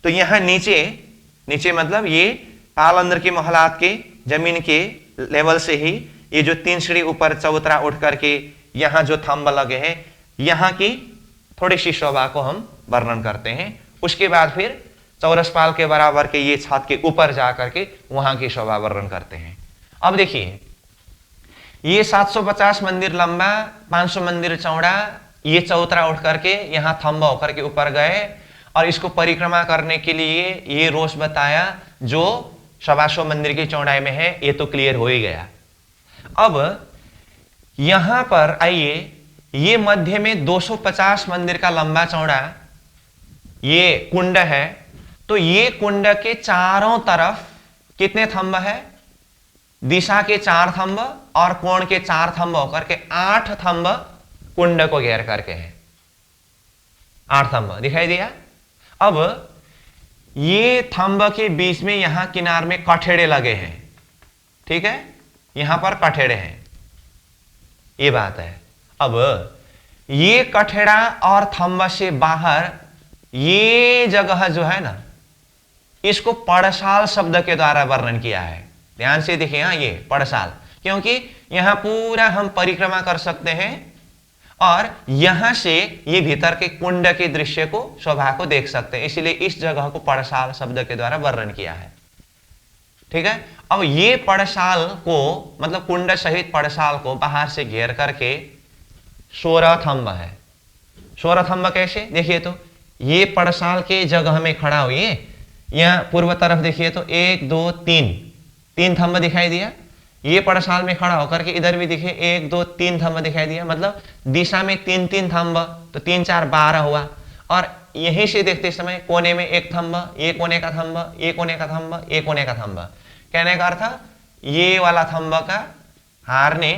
तो यहां नीचे मतलब ये पाल अंदर की महलात के जमीन के लेवल से ही ये जो 3 सीढ़ी ऊपर चबूतरा उठ करके यहाँ जो थंब लगे हैं, यहाँ की थोड़ी सी शोभा को हम वर्णन करते हैं। उसके बाद फिर चौरसपाल के बराबर के ये छत के ऊपर जा करके वहां की शोभा वर्णन करते हैं। अब देखिए, ये 750 मंदिर लंबा, 500 मंदिर चौड़ा, ये चौतरा उठ करके यहाँ थंब होकर के ऊपर गए और इसको परिक्रमा करने के लिए ये रोष बताया जो 125 मंदिर की चौड़ाई में है। ये तो क्लियर हो ही गया। अब यहां पर आइए, ये मध्य में 250 मंदिर का लंबा चौड़ा ये कुंड है। तो ये कुंड के चारों तरफ कितने थंब है? दिशा के 4 थंब और कोण के 4 थंब होकर के 8 थंब कुंड को घेर करके है। 8 थंब दिखाई दिया। अब ये थंब के बीच में यहां किनार में कठेड़े लगे हैं, ठीक है, यहां पर कठेड़े हैं, ये बात है। अब ये कठेड़ा और थंब से बाहर ये जगह जो है ना, इसको पड़साल शब्द के द्वारा वर्णन किया है। ध्यान से देखिए, यहां ये पड़साल, क्योंकि यहां पूरा हम परिक्रमा कर सकते हैं और यहां से ये भीतर के कुंड के दृश्य को, शोभा को देख सकते हैं, इसलिए इस जगह को पड़साल शब्द के द्वारा वर्णन किया है, ठीक है। अब ये पड़साल को, मतलब कुंड सहित पड़साल को बाहर से घेर करके 16 थंब है। 16 थंब कैसे? देखिए, तो ये पड़साल के जगह में खड़ा हुई, यहां पूर्व तरफ देखिए तो 1 2 3 थंब दिखाई दिया। ये पड़साल में खड़ा होकर के इधर भी देखिए 1 2 3 थंब दिखाई दिया, मतलब दिशा में 3 थंब, तो 3 4 12 हुआ। और यहीं से देखते समय कोने में 1 थंब, ये कोने का थंब, ये कोने का थंब, ये कोने का थंब। कहने का अर्थ, ये वाला थंब का हार ने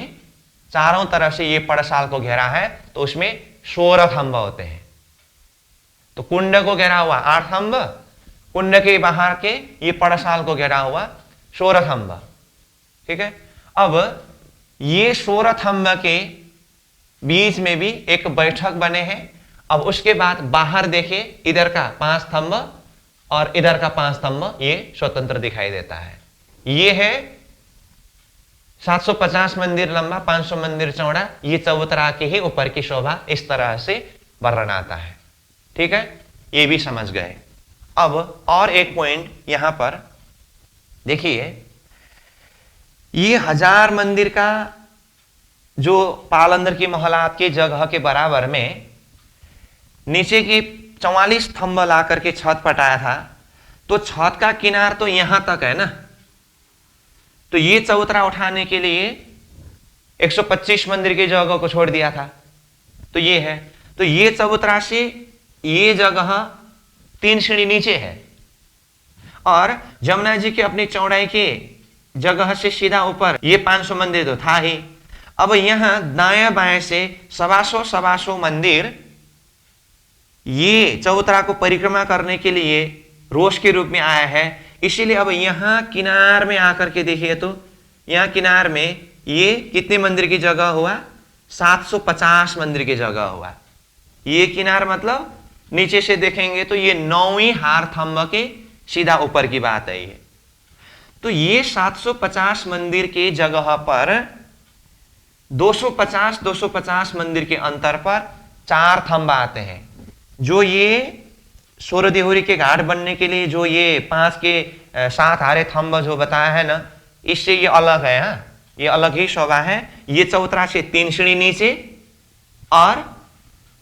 चारों तरफ से ये पड़साल को घेरा है, तो उसमें 16 थंब होते हैं। तो कुंड को घेरा हुआ 8 थंब, कुंड के बाहर के ये पड़साल को घेरा हुआ 16 थंब, ठीक है। अब ये 16 थंब के बीच में भी एक बैठक बने हैं। अब उसके बाद बाहर देखे, इधर का 5 थंब और इधर का 5 थंब ये स्वतंत्र दिखाई देता है। ये है 750 मंदिर लंबा, 500 मंदिर चौड़ा, ये चबूतरा के ही ऊपर की शोभा इस तरह से वर्णन आता है, ठीक है। ये भी समझ गए। अब और एक पॉइंट यहां पर देखिए, ये 1000 मंदिर का जो पालंदर की मोहलात के जगह के बराबर में नीचे की 44 थंब ला करके छत पटाया था, तो छत का किनार तो यहां तक है ना, तो ये चबूतरा उठाने के लिए 125 मंदिर की जगह को छोड़ दिया था, तो ये है। तो ये चबूतरा से ये जगह 3 सीढ़ी नीचे है और जमुना जी की अपनी चौड़ाई के जगह से सीधा ऊपर ये 500 मंदिर तो था ही। अब यहां दाएं बाएं से 125 मंदिर ये चबूतरा को परिक्रमा करने के लिए रोष के रूप में आया है। इसीलिए अब यहां किनार में आकर के देखिए तो यहां किनार में ये कितने मंदिर की जगह हुआ? 750 मंदिर की जगह हुआ। ये किनार मतलब नीचे से देखेंगे तो ये 9वीं हार थंब के सीधा ऊपर की बात है ये। तो ये 750 मंदिर के जगह पर 250 मंदिर के अंतर पर 4 थंब आते हैं। जो ये सूर्य देहुरी के घाट बनने के लिए जो ये 5 के 7 हारे थंब जो बताया है ना, इससे ये अलग है। हाँ, ये अलग ही शोभा है। ये चबूतरा से 3 सीढ़ी नीचे और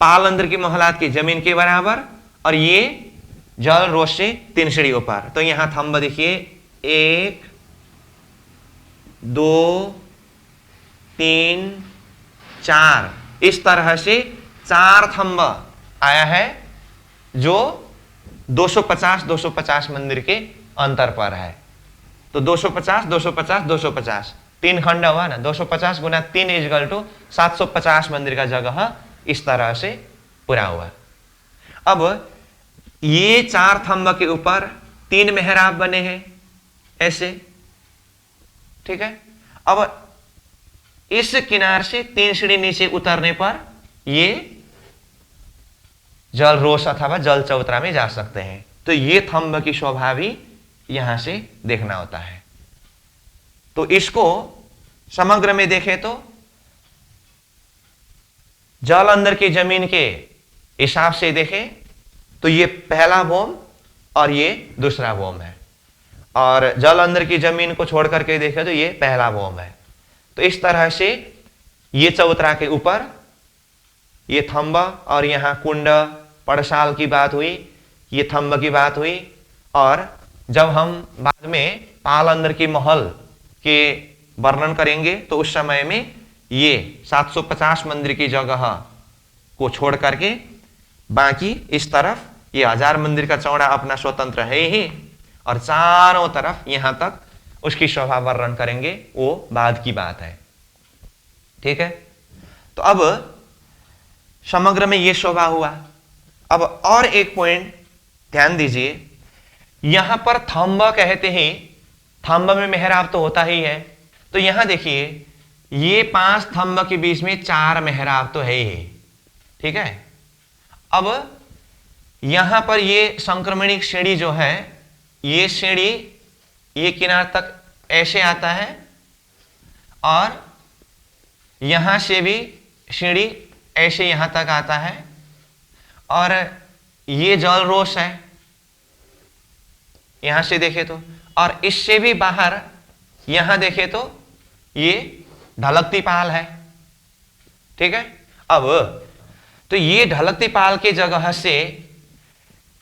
पालंदर की मोहलात की जमीन के बराबर, और ये जल रोष से 3 सीढ़ी ऊपर। तो यहां थंब देखिए 1 2 3 4, इस तरह से 4 थंब आया है जो 250 मंदिर के अंतर पर है। तो 250 250 250 3 खंड हुआ ना, 250 गुना 3 इक्वल टू 750 मंदिर का जगह इस तरह से पूरा हुआ। अब ये 4 थंब के ऊपर 3 मेहराब बने हैं ऐसे, ठीक है। अब इस किनार से 3 सीढ़ी नीचे उतरने पर ये जल रोष अथवा जल चबूतरा में जा सकते हैं। तो ये थंब की शोभा भी यहां से देखना होता है। तो इसको समग्र में देखें तो जल अंदर की जमीन के हिसाब से देखें तो ये पहला भौम और ये दूसरा भौम है, और जल अंदर की जमीन को छोड़ करके देखें तो ये पहला भौम है। तो इस तरह से ये चबूतरा के ऊपर ये थंब और यहां कुंड पड़साल की बात हुई, ये थंब की बात हुई। और जब हम बाद में पाल अंदर की महल के वर्णन करेंगे तो उस समय में ये 750 मंदिर की जगह को छोड़ करके बाकी इस तरफ ये 1000 मंदिर का चौड़ा अपना स्वतंत्र है ही, और चारों तरफ यहां तक उसकी शोभा वर्णन करेंगे, वो बाद की बात है। ठीक है, तो अब समग्र में ये शोभा हुआ। अब और एक पॉइंट ध्यान दीजिए, यहां पर थंब कहते हैं, थंब में मेहराब तो होता ही है। तो यहां देखिए ये 5 थंब के बीच में 4 मेहराब तो है ही। ठीक है, अब यहां पर ये संक्रमणिक श्रेणी जो है, ये श्रेणी ये किनार तक ऐसे आता है, और यहां से भी श्रेणी ऐसे यहां तक आता है, और ये जल रोष है यहां से देखे तो, और इससे भी बाहर यहां देखे तो ये ढलकती पाल है। ठीक है, अब तो ये ढलकती पाल की जगह से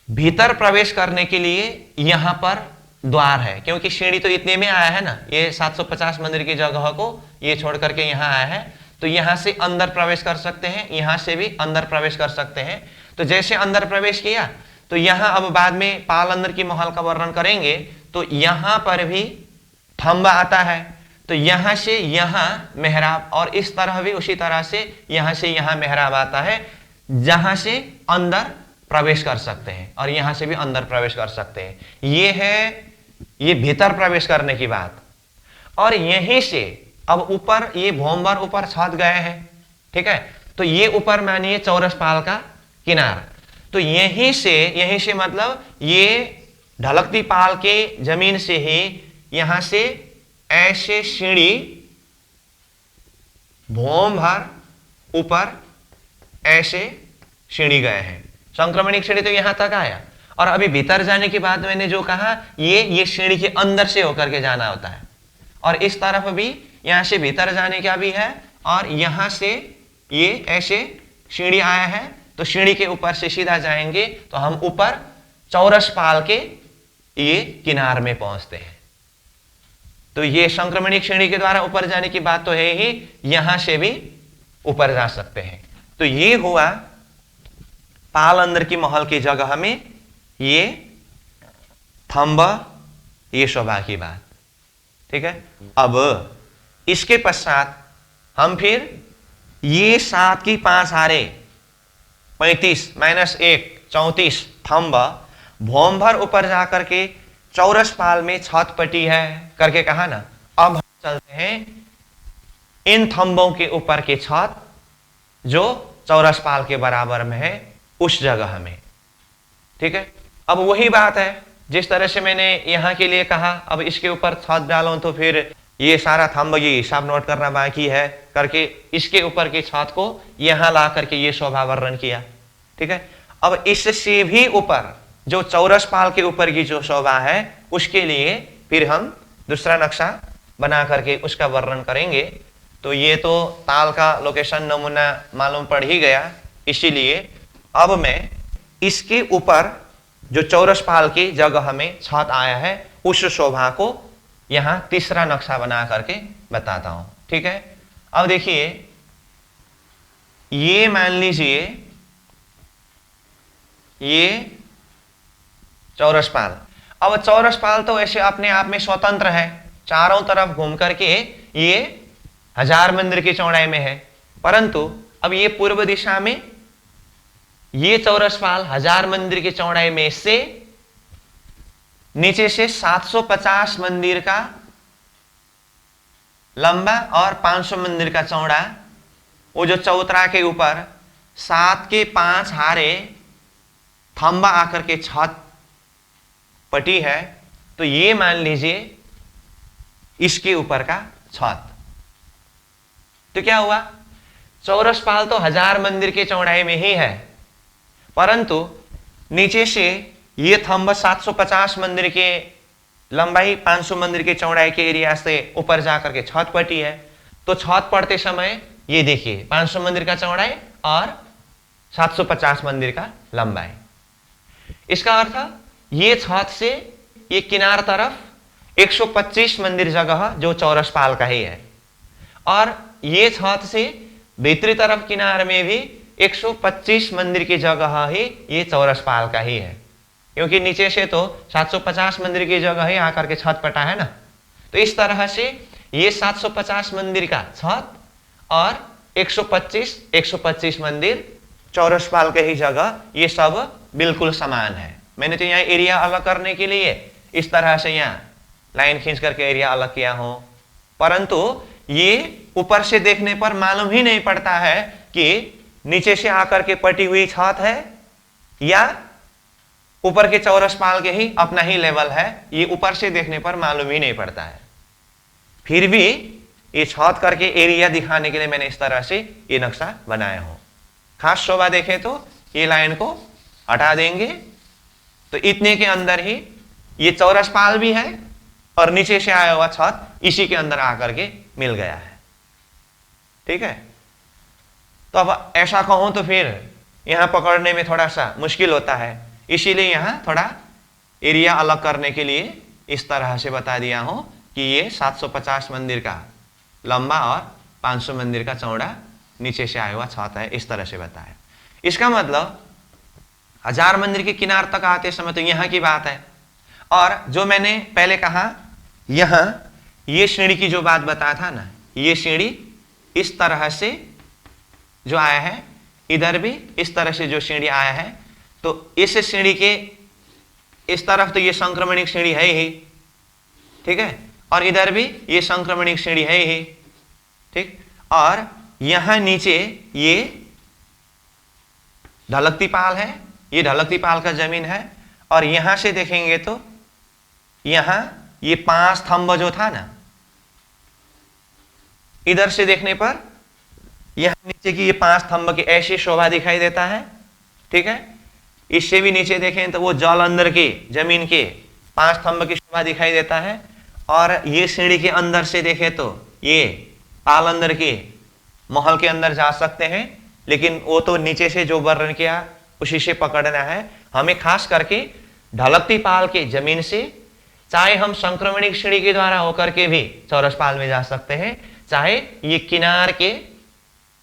भीतर प्रवेश करने के लिए यहां पर द्वार है, क्योंकि श्रेणी तो इतने में आया है ना, ये 750 मंदिर की जगह को ये छोड़ करके यहां आया है, तो यहां से अंदर प्रवेश कर सकते हैं, यहां से भी अंदर प्रवेश कर सकते हैं। तो जैसे अंदर प्रवेश किया तो यहां अब बाद में पाल अंदर की महल का वर्णन करेंगे तो यहां पर भी थंब आता है, तो यहां से यहां मेहराब, और इस तरह भी उसी तरह से यहां मेहराब आता है, जहां से अंदर प्रवेश कर सकते हैं, और यहां से भी अंदर प्रवेश कर सकते हैं। ये है ये भीतर प्रवेश करने की बात। और यहीं से अब ऊपर ये भौमवर ऊपर छत गए हैं। ठीक है, तो ये ऊपर मानिए चौरस पाल का किनार, तो यहीं से मतलब ये ढलकती पाल के जमीन से ही यहां से ऐसे सीढ़ी भौम भर ऊपर ऐसे सीढ़ी गए हैं। संक्रमणिक सीढ़ी तो यहां तक आया, और अभी भीतर जाने की बात मैंने जो कहा ये सीढ़ी के अंदर से होकर के जाना होता है, और इस तरफ भी यहां से भीतर जाने का भी है, और यहां से ये ऐसे सीढ़ी आया है, तो सीढ़ी के ऊपर से सीधा जाएंगे तो हम ऊपर चौरस पाल के ये किनार में पहुंचते हैं। तो ये संक्रमणिक श्रेणी के द्वारा ऊपर जाने की बात तो है ही, यहां से भी ऊपर जा सकते हैं। तो ये हुआ पाल अंदर की महल की जगह में ये थंब, ये शोभा की बात। ठीक है, अब इसके पश्चात हम फिर ये 7 की 5 हारे 35 - 1 34 थंब भौम भर ऊपर जाकर के चौरस पाल में छत पटी है करके कहा ना। अब हम चलते हैं इन थंबों के ऊपर की छत जो चौरस पाल के बराबर में है उस जगह में। ठीक है, अब वही बात है जिस तरह से मैंने यहां के लिए कहा, अब इसके ऊपर छत डालो तो फिर ये सारा थंब ये हिसाब नोट करना बाकी है करके इसके ऊपर की छत को यहां ला करके ये शोभा वर्णन किया। ठीक है, अब इससे भी ऊपर जो चौरस पाल के ऊपर की जो शोभा है उसके लिए फिर हम दूसरा नक्शा बना करके उसका वर्णन करेंगे। तो ये तो ताल का लोकेशन नमूना मालूम पड़ ही गया, इसीलिए अब मैं इसके ऊपर जो चौरस पाल की जगह में छत आया है उस शोभा को यहां तीसरा नक्शा बना करके बताता हूं। ठीक है, अब देखिए ये मान लीजिए ये चौरस पाल। अब चौरस पाल तो ऐसे अपने आप में स्वतंत्र है, चारों तरफ घूम करके ये 1000 मंदिर की चौड़ाई में है, परंतु अब ये पूर्व दिशा में ये चौरस पाल 1000 मंदिर की चौड़ाई में से नीचे से 750 मंदिर का लंबा और 500 मंदिर का चौड़ा, वो जो चौतरा के ऊपर 7 के 5 हारे थंबा आकर के छत पटी है, तो ये मान लीजिए इसके ऊपर का छत। तो क्या हुआ, चौरस पाल तो 1000 मंदिर के चौड़ाई में ही है, परंतु नीचे से ये थंब 750 मंदिर के लंबाई, 500 मंदिर के चौड़ाई के एरिया से ऊपर जाकर के छत पटी है। तो छत पड़ते समय ये देखिए 500 मंदिर का चौड़ाई और 750 मंदिर का लंबाई। इसका अर्थ ये छत से ये किनार तरफ 125 मंदिर जगह जो चौरस पाल का ही है, और ये छत से भीतरी तरफ किनार में भी 125 मंदिर की जगह ही ये चौरस पाल का ही है, क्योंकि नीचे से तो 750 मंदिर की जगह ही आकर के छत पटा है ना। तो इस तरह से ये 750 मंदिर का छत और 125 मंदिर चौरस पाल के ही जगह, ये सब बिल्कुल समान है। मैंने तो यहाँ एरिया अलग करने के लिए इस तरह से यहाँ लाइन खींच करके एरिया अलग किया हो, परंतु ये ऊपर से देखने पर मालूम ही नहीं पड़ता है कि नीचे से आकर के पटी हुई छत है या ऊपर के चौरस पाल के ही अपना ही लेवल है। ये ऊपर से देखने पर मालूम ही नहीं पड़ता है। फिर भी ये छत करके एरिया दिखाने के लिए मैंने इस तरह से ये नक्शा बनाया हो। खास शोभा देखे तो ये लाइन को हटा देंगे तो इतने के अंदर ही ये चौरस पाल भी है और नीचे से आया हुआ छत इसी के अंदर आकर के मिल गया है। ठीक है, तो अब ऐसा कहूं तो फिर यहां पकड़ने में थोड़ा सा मुश्किल होता है, इसीलिए यहां थोड़ा एरिया अलग करने के लिए इस तरह से बता दिया हूं कि ये 750 मंदिर का लंबा और 500 मंदिर का चौड़ा नीचे से आया हुआ छत है, इस तरह से बताया। इसका मतलब 1000 मंदिर के किनार तक आते समय तो यहाँ की बात है, और जो मैंने पहले कहा यहाँ ये सीढ़ी की जो बात बताया था ना, ये सीढ़ी इस तरह से जो आया है, इधर भी इस तरह से जो सीढ़ी आया है, तो इस सीढ़ी के इस तरफ तो ये संक्रमणिक सीढ़ी है ही, ठीक है, और इधर भी ये संक्रमणिक सीढ़ी है ही, ठीक, और यहां नीचे ये ढलकती पाल है, ये ढलकती पाल का जमीन है, और यहां से देखेंगे तो यहां ये 5 थंब जो था ना, इधर से देखने पर यहां नीचे की ये 5 थंब की ऐसी शोभा दिखाई देता है। ठीक है, इससे भी नीचे देखें तो वो जल अंदर के जमीन के 5 थंब की शोभा दिखाई देता है, और ये सीढ़ी के अंदर से देखें तो ये पाल अंदर के महल के अंदर जा सकते हैं, लेकिन वो तो नीचे से जो वर्णन किया उसी से पकड़ना है। हमें खास करके ढलकती पाल के जमीन से, चाहे हम संक्रमणिक सीढ़ी के द्वारा होकर के भी चौरस पाल में जा सकते हैं, चाहे ये किनार के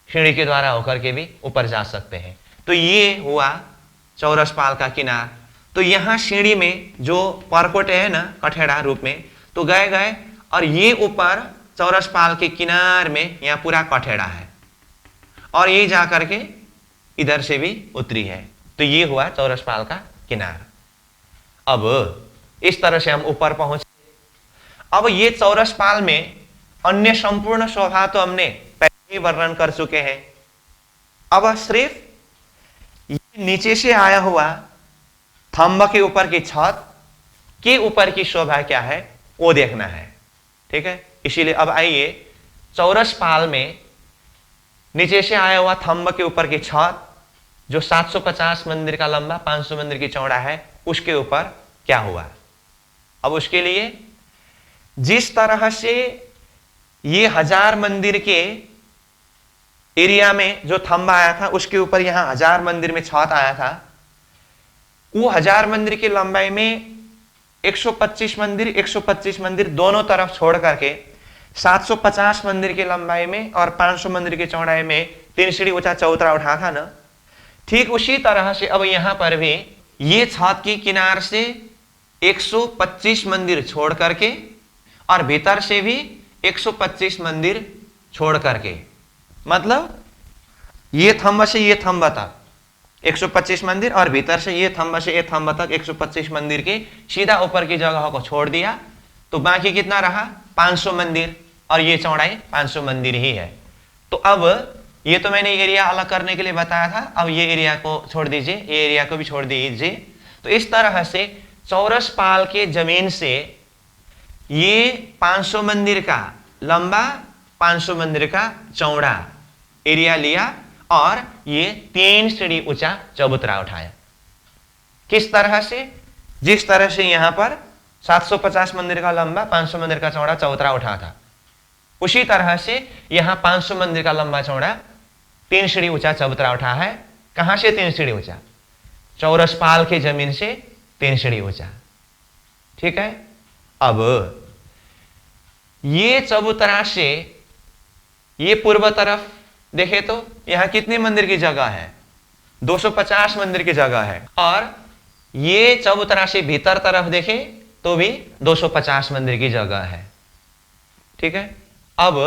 सीढ़ी के द्वारा होकर के भी ऊपर जा सकते हैं। तो ये हुआ चौरस पाल का किनार। तो यहाँ सीढ़ी में जो परकोटे है ना कठेड़ा रूप में, तो गए और ये ऊपर चौरस पाल के किनार में यहाँ पूरा कठेड़ा है, और ये जा करके इधर से भी उतरी है। तो ये हुआ चौरस पाल का किनार। अब इस तरह से हम ऊपर पहुंचे। अब ये चौरस पाल में अन्य संपूर्ण शोभा तो हमने पहले ही वर्णन कर चुके हैं। अब सिर्फ ये नीचे से आया हुआ थंब के ऊपर की छत के ऊपर की शोभा क्या है वो देखना है। ठीक है, इसीलिए अब आइए चौरस पाल में नीचे से आया हुआ थंब के ऊपर की छत जो 750 मंदिर का लंबा 500 मंदिर की चौड़ा है, उसके ऊपर क्या हुआ। अब उसके लिए जिस तरह से ये 1000 मंदिर के एरिया में जो थंब आया था उसके ऊपर यहां 1000 मंदिर में छत आया था, वो 1000 मंदिर की लंबाई में 125 मंदिर दोनों तरफ छोड़ करके 750 मंदिर की लंबाई में और 500 मंदिर की चौड़ाई में 3 सीढ़ी ऊंचा चौतरा उठा था ना। ठीक उसी तरह से अब यहां पर भी ये छत की किनार से 125 मंदिर छोड़ करके और भीतर से भी 125 मंदिर छोड़ करके, मतलब ये थंब से ये थंब तक 125 मंदिर और भीतर से ये थंब तक 125 मंदिर के सीधा ऊपर की जगह को छोड़ दिया, तो बाकी कितना रहा 500 मंदिर, और ये चौड़ाई 500 मंदिर ही है। तो अब ये तो मैंने एरिया अलग करने के लिए बताया था, अब ये एरिया को छोड़ दीजिए, ये एरिया को भी छोड़ दीजिए। तो इस तरह से चौरस पाल के जमीन से ये 500 मंदिर का लंबा 500 मंदिर का चौड़ा एरिया लिया और ये 3 सीढ़ी ऊंचा चबूतरा उठाया। किस तरह से? जिस तरह से यहां पर 750 मंदिर का लंबा 500 मंदिर का चौड़ा चबूतरा उठा था, उसी तरह से यहां 500 मंदिर का लंबा चौड़ा 3 सीढ़ी ऊंचा चबूतरा उठा है। कहां से 3 सीढ़ी ऊंचा? चौरसपाल की जमीन से 3 सीढ़ी ऊंचा। ठीक है। अब ये चबूतरा से ये पूर्व तरफ देखे तो यहां कितने मंदिर की जगह है? 250 मंदिर की जगह है। और ये चबूतरा से भीतर तरफ देखे तो भी 250 मंदिर की जगह है। ठीक है। अब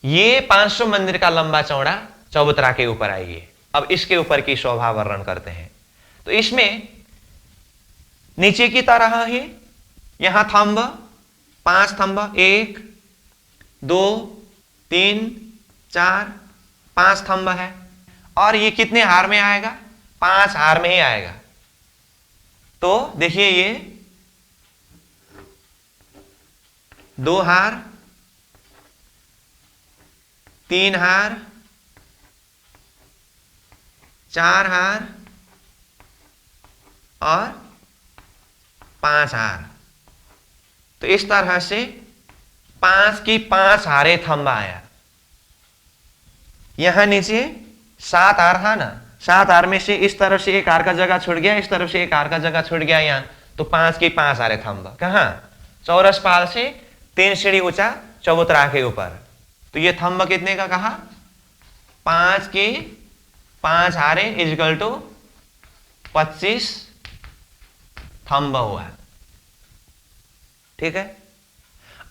ये 500 मंदिर का लंबा चौड़ा चबूतरा के ऊपर आइए। अब इसके ऊपर की शोभा वर्णन करते हैं। तो इसमें नीचे की तरह ही यहां थंब 5 थंब 1 2 3 4 5 थंब है। और ये कितने हार में आएगा? 5 हार में ही आएगा। तो देखिए ये 2 हार 3 हार 4 हार और 5 हार। तो इस तरह से 5 की 5 हारे थंबा आया। यहां नीचे 7 हार था ना, 7 हार में से इस तरफ से एक हार का जगह छूट गया, इस तरफ से एक हार का जगह छूट गया यहां। तो 5 की 5 हारे थंबा कहां? चौरसपाल से 3 सीढ़ी ऊंचा चबूतरा के ऊपर। तो ये थंब कितने का कहा? 5 की 5 हारे इजकल टू 25 थंब हुआ। ठीक है।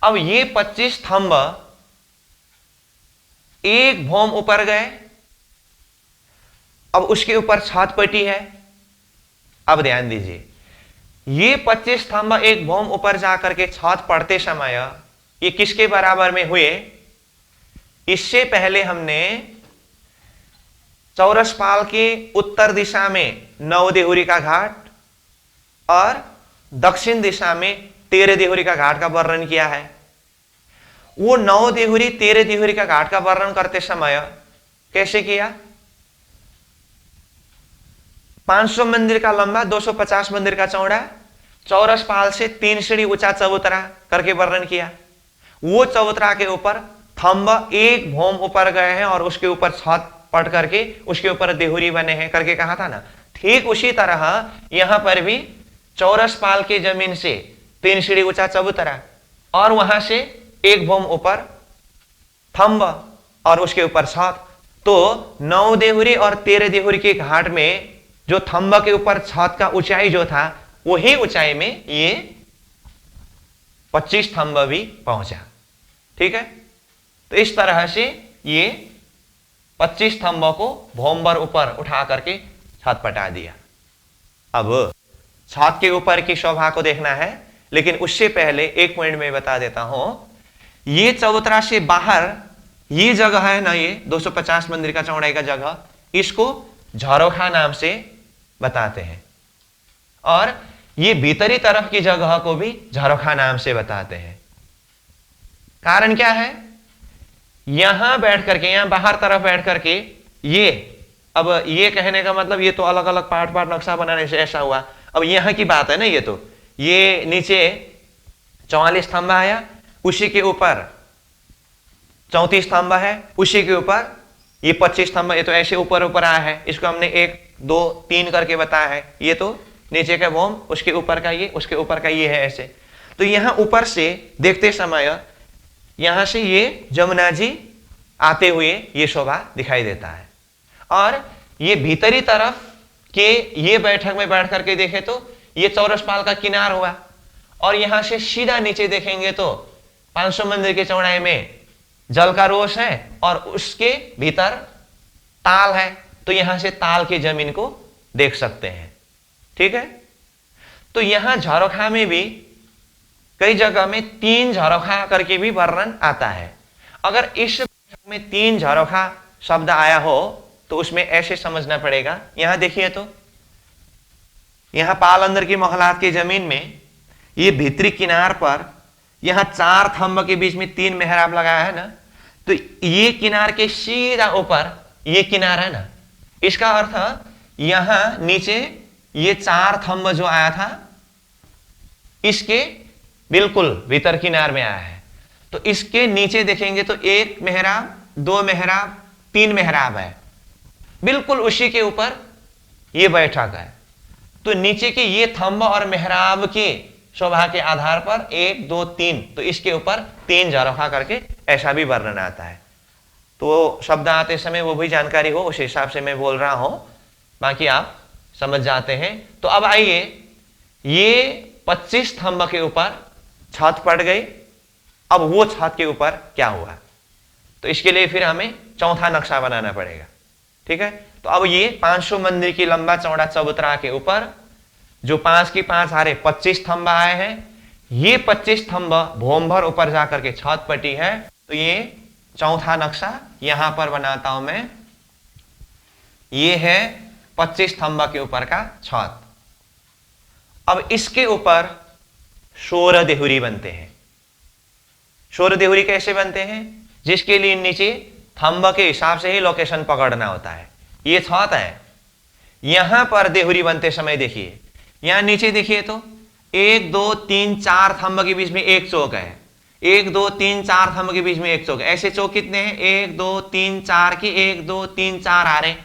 अब ये 25 थंब एक भौम ऊपर गए। अब उसके ऊपर छत पट्टी है। अब ध्यान दीजिए, ये 25 थंब एक भौम ऊपर जाकर के छत पड़ते समय ये किसके बराबर में हुए? इससे पहले हमने चौरसपाल के उत्तर दिशा में 9 देहुरी का घाट और दक्षिण दिशा में 13 देहुरी का घाट का वर्णन किया है। वो 9 देहुरी 13 देहुरी का घाट का वर्णन करते समय कैसे किया? 500 मंदिर का लंबा 250 मंदिर का चौड़ा चौरसपाल से 3 सीढ़ी ऊंचा चबूतरा करके वर्णन किया। वो चबूतरा के ऊपर थंब एक भौम ऊपर गए हैं और उसके ऊपर छत पट करके उसके ऊपर देहुरी बने हैं करके कहा था ना। ठीक उसी तरह यहां पर भी चौरसपाल की जमीन से 3 सीढ़ी ऊंचा चबूतरा और वहां से एक भौम ऊपर थंब और उसके ऊपर छत। तो 9 देहुरी और 13 देहुरी के घाट में जो थंब के ऊपर छत का ऊंचाई जो था वही ऊंचाई में ये 25 थंब भी पहुंचा। ठीक है। तो इस तरह से ये 25 थंबों को भौमबर ऊपर उठा करके छत पटा दिया। अब छत के ऊपर की शोभा को देखना है, लेकिन उससे पहले एक पॉइंट में बता देता हूं। ये चबूतरा से बाहर ये जगह है ना, ये 250 मंदिर का चौड़ाई का जगह, इसको झरोखा नाम से बताते हैं। और ये भीतरी तरफ की जगह को भी झरोखा नाम से बताते हैं। कारण क्या है? यहां बैठ करके, यहां बाहर तरफ बैठ करके ये, अब ये कहने का मतलब ये तो अलग अलग पार्ट पार्ट नक्शा बनाने से ऐसा हुआ। अब यहां की बात है ना, ये नीचे 44 स्तंभ आया, उसी के ऊपर 34 स्तंभ है, उसी के ऊपर ये 25 स्तंभ। ये तो ऐसे ऊपर ऊपर आया है, इसको हमने 1 2 3 करके बताया है। ये तो नीचे का भौम, उसके ऊपर का ये, उसके ऊपर का ये है, ऐसे। तो यहां ऊपर से देखते समय यहां से ये जमुना जी आते हुए ये शोभा दिखाई देता है। और ये भीतरी तरफ के ये बैठक में बैठ करके देखे तो ये चौरसपाल का किनार हुआ। और यहां से सीधा नीचे देखेंगे तो 500 मंदिर की चौड़ाई में जल का रोष है और उसके भीतर ताल है। तो यहां से ताल की जमीन को देख सकते हैं। ठीक है। तो यहां झरोखा में भी कई जगह में 3 झरोखा करके भी वर्णन आता है। अगर इस में 3 झरोखा शब्द आया हो तो उसमें ऐसे समझना पड़ेगा। यहां देखिए तो यहां पाल अंदर की मोहलात की जमीन में ये भीतरी किनार पर यहां 4 थंब के बीच में 3 मेहराब लगाया है ना, तो ये किनार के सीधा ऊपर ये किनार है ना, इसका अर्थ यहां नीचे ये 4 थंब जो आया था इसके बिल्कुल भीतर किनार में आया है। तो इसके नीचे देखेंगे तो 1 मेहराब, 2 मेहराब, 3 मेहराब है, बिल्कुल उसी के ऊपर ये बैठक है। तो नीचे के ये थंब और मेहराब के शोभा के आधार पर 1 2 3, तो इसके ऊपर 3 झरोखा करके ऐसा भी वर्णन आता है। तो शब्द आते समय वो भी जानकारी हो, उस हिसाब से मैं बोल रहा हूं, बाकी आप समझ जाते हैं। तो अब आइए, ये 25 थंब के ऊपर छत पड़ गई। अब वो छत के ऊपर क्या हुआ, तो इसके लिए फिर हमें चौथा नक्शा बनाना पड़ेगा। ठीक है, तो अब ये 500 मंदिर की लंबा चौड़ा चबूतरा के ऊपर जो 5 की 5 हारे 25 थंब आए हैं, ये 25 थंब भोम भर ऊपर जाकर के छत पटी है। तो ये चौथा नक्शा यहां पर बनाता हूं मैं। ये है 25 थंब के ऊपर का छत। अब इसके ऊपर शोर देहुरी बनते हैं। शोर देहुरी कैसे बनते हैं, जिसके लिए नीचे थंब के हिसाब से ही लोकेशन पकड़ना होता है। ये छत है, यहां पर देहुरी बनते समय देखिए, यहां नीचे देखिए तो 1 2 3 4 थंब के बीच में एक चौक है, 1 2 3 4 थंब के बीच में एक चौक है। ऐसे चौक कितने हैं, 1 2 3 4 की 1 2 3 4 हारे,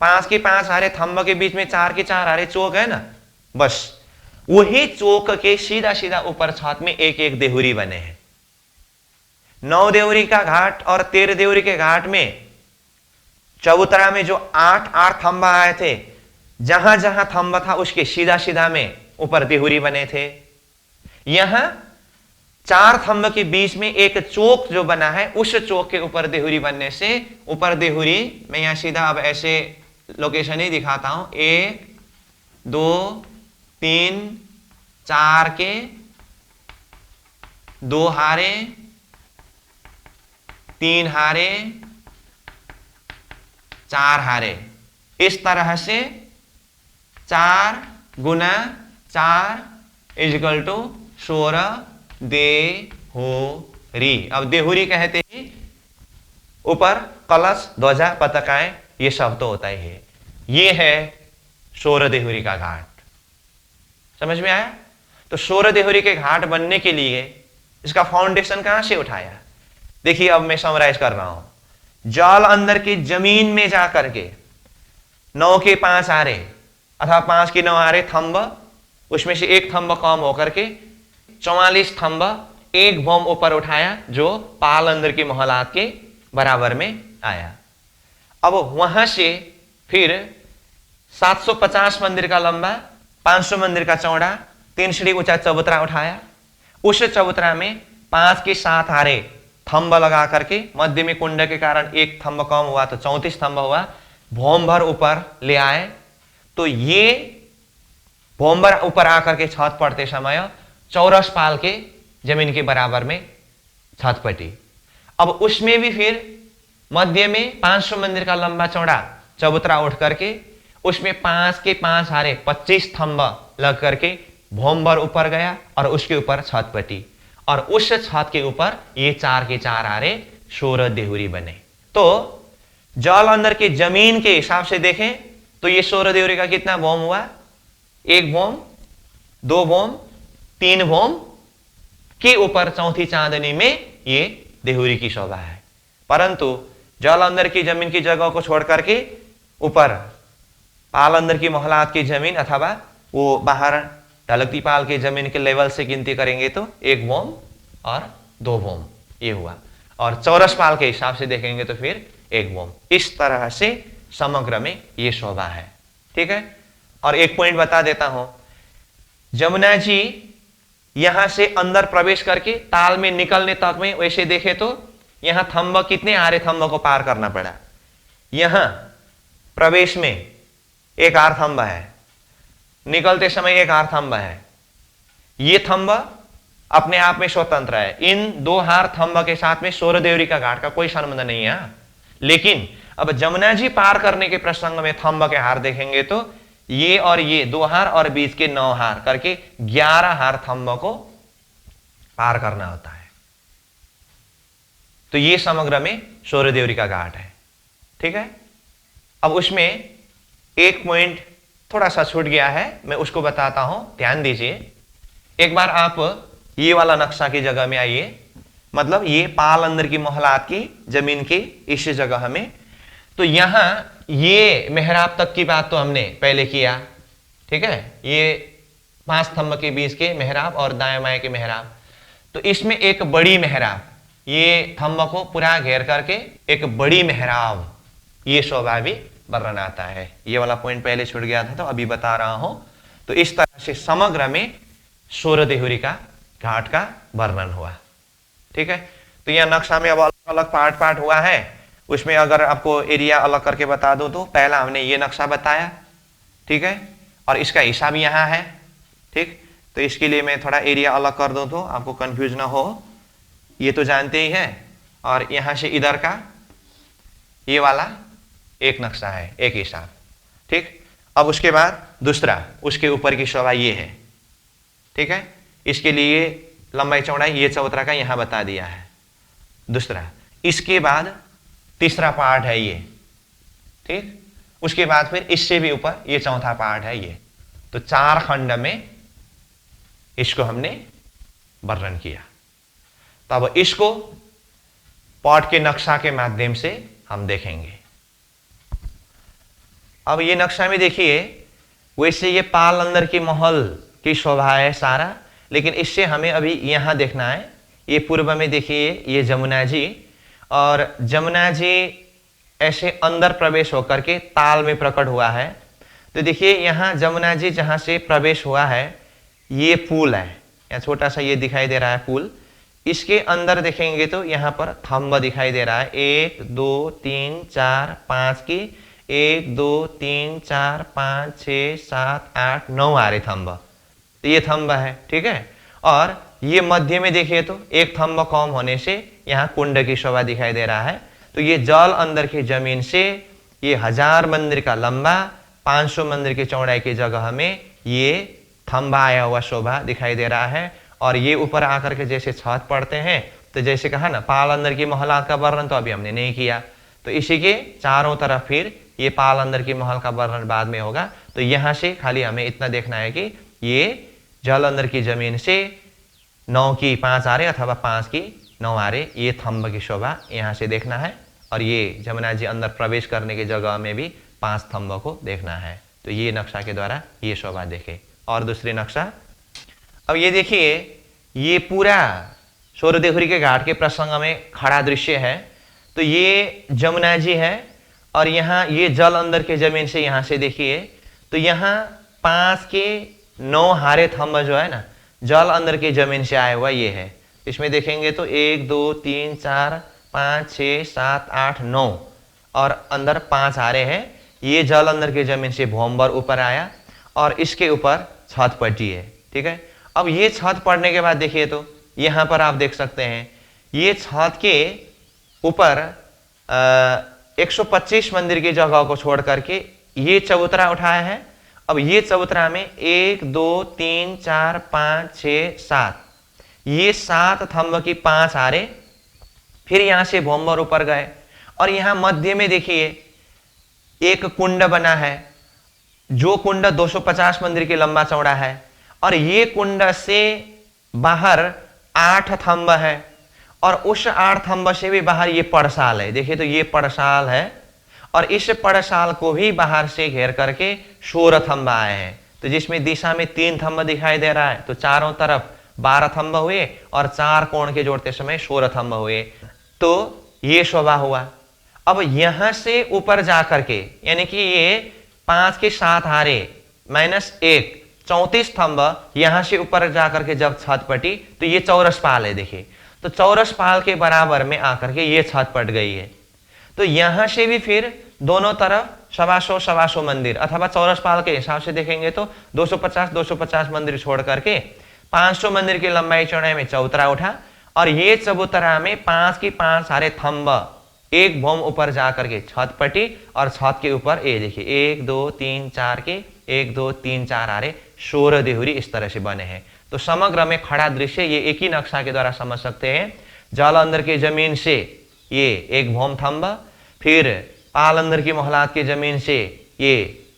5 की 5 हारे, थंब के बीच में 4 की 4 हारे चौक है ना। बस वही चौक के सीधा सीधा ऊपर छत में एक एक देहुरी बने हैं। 9 देहुरी का घाट और 13 देहुरी के घाट में चबूतरा में जो 8 थंब आए थे, जहां जहां थंब था उसके सीधा सीधा में ऊपर देहुरी बने थे। यहां 4 थंब के बीच में एक चौक जो बना है, उस चौक के ऊपर देहुरी बनने से ऊपर देहुरी, मैं यहां सीधा अब ऐसे लोकेशन ही दिखाता हूं, 1 2 3 4 के 2 हारे, 3 हारे, 4 हारे, इस तरह से 4 गुना 4 इजकल टू 16 देहुरी। अब देहुरी कहते हैं ऊपर कलश, ध्वजा, पताकाएं, ये सब तो होता ही है। ये है शोर देहुरी का घाट। समझ में आया। तो शोर देहुरी के घाट बनने के लिए इसका फाउंडेशन कहां से उठाया, देखिए अब मैं समराइज कर रहा हूं। जल अंदर की जमीन में जाकर के 9 के 5 हारे अथवा 5 की 9 हारे थंब, उसमें से एक थंब कम होकर के 44 थंब एक भोम ऊपर उठाया, जो पाल अंदर की मोहलात के बराबर में आया। अब वहां से फिर 750 मंदिर का लंबा, 500 मंदिर का चौड़ा, 3 सीढ़ी ऊंचा चबूतरा उठाया। उस चबूतरा में 5 की 7 हारे थंब लगा करके, मध्य में कुंड के कारण एक थंब कम हुआ तो 34 थंब हुआ, भोम भर ऊपर ले आए। तो ये भोम भर ऊपर आकर के छत पड़ते समय चौरस पाल के जमीन के बराबर में छत पटी। अब उसमें भी फिर मध्य में 500 मंदिर का लंबा चौड़ा चबूतरा उठ करके उसमें 5 के 5 हारे 25 थंब लग करके भोम भर ऊपर गया और उसके ऊपर छत पटी, और उस छत के ऊपर ये 4 के 4 हारे शोर देहुरी बने। तो जल अंदर के जमीन के हिसाब से देखें तो ये शोर देहुरी का कितना भोम हुआ, 1 भोम, 2 भोम, 3 भोम के ऊपर चौथी चांदनी में ये देहुरी की शोभा है। परंतु जल अंदर की जमीन की जगह को छोड़ करके ऊपर पाल अंदर की मोहलात की जमीन अथवा वो बाहर ढलकती पाल के जमीन के लेवल से गिनती करेंगे तो 1 भोम और 2 भोम ये हुआ, और चौरस पाल के हिसाब से देखेंगे तो फिर 1 भोम। इस तरह से समग्र में ये शोभा है। ठीक है, और एक पॉइंट बता देता हूं, जमुना जी यहां से अंदर प्रवेश करके ताल में निकलने तक में वैसे देखे तो यहां थंब कितने हारे थंब को पार करना पड़ा। यहां प्रवेश में 1 हार थंब है, निकलते समय 1 हार थंब है। ये थंब अपने आप में स्वतंत्र है, इन 2 हार थंब के साथ में शोर देहुरी का घाट का कोई संबंध नहीं है। लेकिन अब जमुना जी पार करने के प्रसंग में थंब के हार देखेंगे तो ये और ये 2 हार और बीच के 9 हार करके 11 हार थंब को पार करना होता है। तो तो ये समग्र में सूर्य देवरी का घाट है। ठीक है, अब उसमें एक पॉइंट थोड़ा सा छूट गया है, मैं उसको बताता हूं, ध्यान दीजिए। एक बार आप ये वाला नक्शा की जगह में आइए, मतलब ये पाल अंदर की मोहलात की जमीन की इस जगह में। तो यहां ये मेहराब तक की बात तो हमने पहले किया। ठीक है, ये 5 स्तंभ के बीच के मेहराब और दाएं बाएं के मेहराब। तो इसमें एक बड़ी मेहराब, ये थंब को पूरा घेर करके एक बड़ी मेहराब, ये शोभा भी वर्णन आता है। ये वाला पॉइंट पहले छूट गया था तो अभी बता रहा हूं। तो इस तरह से समग्र में सूर्य देहुरी का घाट का वर्णन हुआ। ठीक है, तो यह नक्शा में अब अलग अलग पार्ट पार्ट हुआ है। उसमें अगर आपको एरिया अलग करके बता दूं तो पहला हमने ये नक्शा बताया। ठीक है, और इसका हिसाब यहाँ है। ठीक, तो इसके लिए मैं थोड़ा एरिया अलग कर दूं तो आपको कंफ्यूज ना हो। ये तो जानते ही है, और यहां से इधर का ये वाला एक नक्शा है, एक हिसाब। ठीक, अब उसके बाद दूसरा, उसके ऊपर की शोभा ये है। ठीक है, इसके लिए लंबाई चौड़ाई ये चौतरा का यहां बता दिया है दूसरा। इसके बाद तीसरा पार्ट है ये। ठीक, उसके बाद फिर इससे भी ऊपर ये चौथा पार्ट है ये। तो 4 खंड में इसको हमने वर्णन किया। तो अब इसको पॉट के नक्शा के माध्यम से हम देखेंगे। अब ये नक्शा में देखिए, वैसे ये पाल अंदर की महल की शोभा है सारा, लेकिन इससे हमें अभी यहां देखना है। ये पूर्व में देखिए ये जमुना जी, और जमुना जी ऐसे अंदर प्रवेश होकर के ताल में प्रकट हुआ है। तो देखिए यहां जमुना जी जहां से प्रवेश हुआ है, ये पुल है, यहाँ छोटा सा ये दिखाई दे रहा है पुल। इसके अंदर देखेंगे तो यहाँ पर थंब दिखाई दे रहा है, 1 2 3 4 5 की 1 2 3 4 5 6 7 8 9 आ रहे थंब। तो ये थंब है। ठीक है, और ये मध्य में देखिए तो एक थंब कम होने से यहाँ कुंड की शोभा दिखाई दे रहा है। तो ये जल अंदर की जमीन से ये 1000 मंदिर का लंबा 500 मंदिर की चौड़ाई की जगह में ये थंबा आया हुआ शोभा दिखाई दे रहा है। और ये ऊपर आकर के जैसे छत पड़ते हैं, तो जैसे कहा ना पाल अंदर की महलात का वर्णन तो अभी हमने नहीं किया, तो इसी के चारों तरफ फिर ये पाल अंदर की महल का वर्णन बाद में होगा। तो यहां से खाली हमें इतना देखना है कि ये जल अंदर की जमीन से 9 की 5 आरे अथवा 5 की 9 आरे ये थंब की शोभा यहां से देखना है। और ये जमुना जी अंदर प्रवेश करने की जगह में भी 5 थंब को देखना है। तो ये नक्शा के द्वारा ये शोभा देखे। और दूसरी नक्शा, अब ये देखिए, ये पूरा सूर्य देहुरी के घाट के प्रसंग में खड़ा दृश्य है। तो ये जमुना जी है, और यहाँ ये जल अंदर के जमीन से यहाँ से देखिए तो यहाँ 5 के 9 हारे थंब जो है ना, जल अंदर के जमीन से आया हुआ ये है। इसमें देखेंगे तो 1 2 3 4 5 6 7 8 9 और अंदर 5 हारे हैं। ये जल अंदर के जमीन से भोंबर ऊपर आया, और इसके ऊपर छत पट्टी है। ठीक है, अब ये छत पड़ने के बाद देखिए तो यहां पर आप देख सकते हैं ये छत के ऊपर 125 मंदिर की जगह को छोड़ करके ये चबूतरा उठाया है। अब ये चबूतरा में 1 2 3 4 5 6 7 ये 7 थंब की 5 हारे, फिर यहां से भोंबर ऊपर गए, और यहां मध्य में देखिए एक कुंड बना है, जो कुंड 250 मंदिर की लंबा चौड़ा है। और ये कुंड से बाहर 8 थंब है, और उस 8 थंब से भी बाहर ये पड़साल है। देखिए तो ये पड़साल है, और इस पड़साल को भी बाहर से घेर करके 16 थंब आए हैं। तो जिसमें दिशा में 3 थंब दिखाई दे रहा है, तो चारों तरफ 12 थंब हुए, और 4 कोण के जोड़ते समय 16 थंब हुए। तो ये शोभा हुआ। अब यहां से ऊपर जाकर के, यानी कि ये 5 के 7 हारे -1 34 थंब यहां से ऊपर जाकर के जब छत पटी तो ये चौरस पाल है। देखिए तो चौरस पाल के बराबर में आकर के ये छत पट गई है। तो यहां से भी फिर दोनों तरफ 125 मंदिर, अथवा चौरस पाल के हिसाब से देखेंगे तो 250 मंदिर छोड़ करके 500 मंदिर की लंबाई चौड़ाई में चबूतरा उठा, और ये चबूतरा में 5 की 5 सारे थंब एक भोम ऊपर जाकर के छत पटी, और छत के ऊपर ये देखिए 1 2 3 4 के 1 2 3 4 आ रहे सूर्य देहुरी इस तरह से बने हैं। तो समग्र में खड़ा दृश्य ये एक ही नक्शा के द्वारा समझ सकते हैं। जल अंदर की जमीन से ये एक भौम थंब, फिर पाल अंदर की मोहलात की जमीन से ये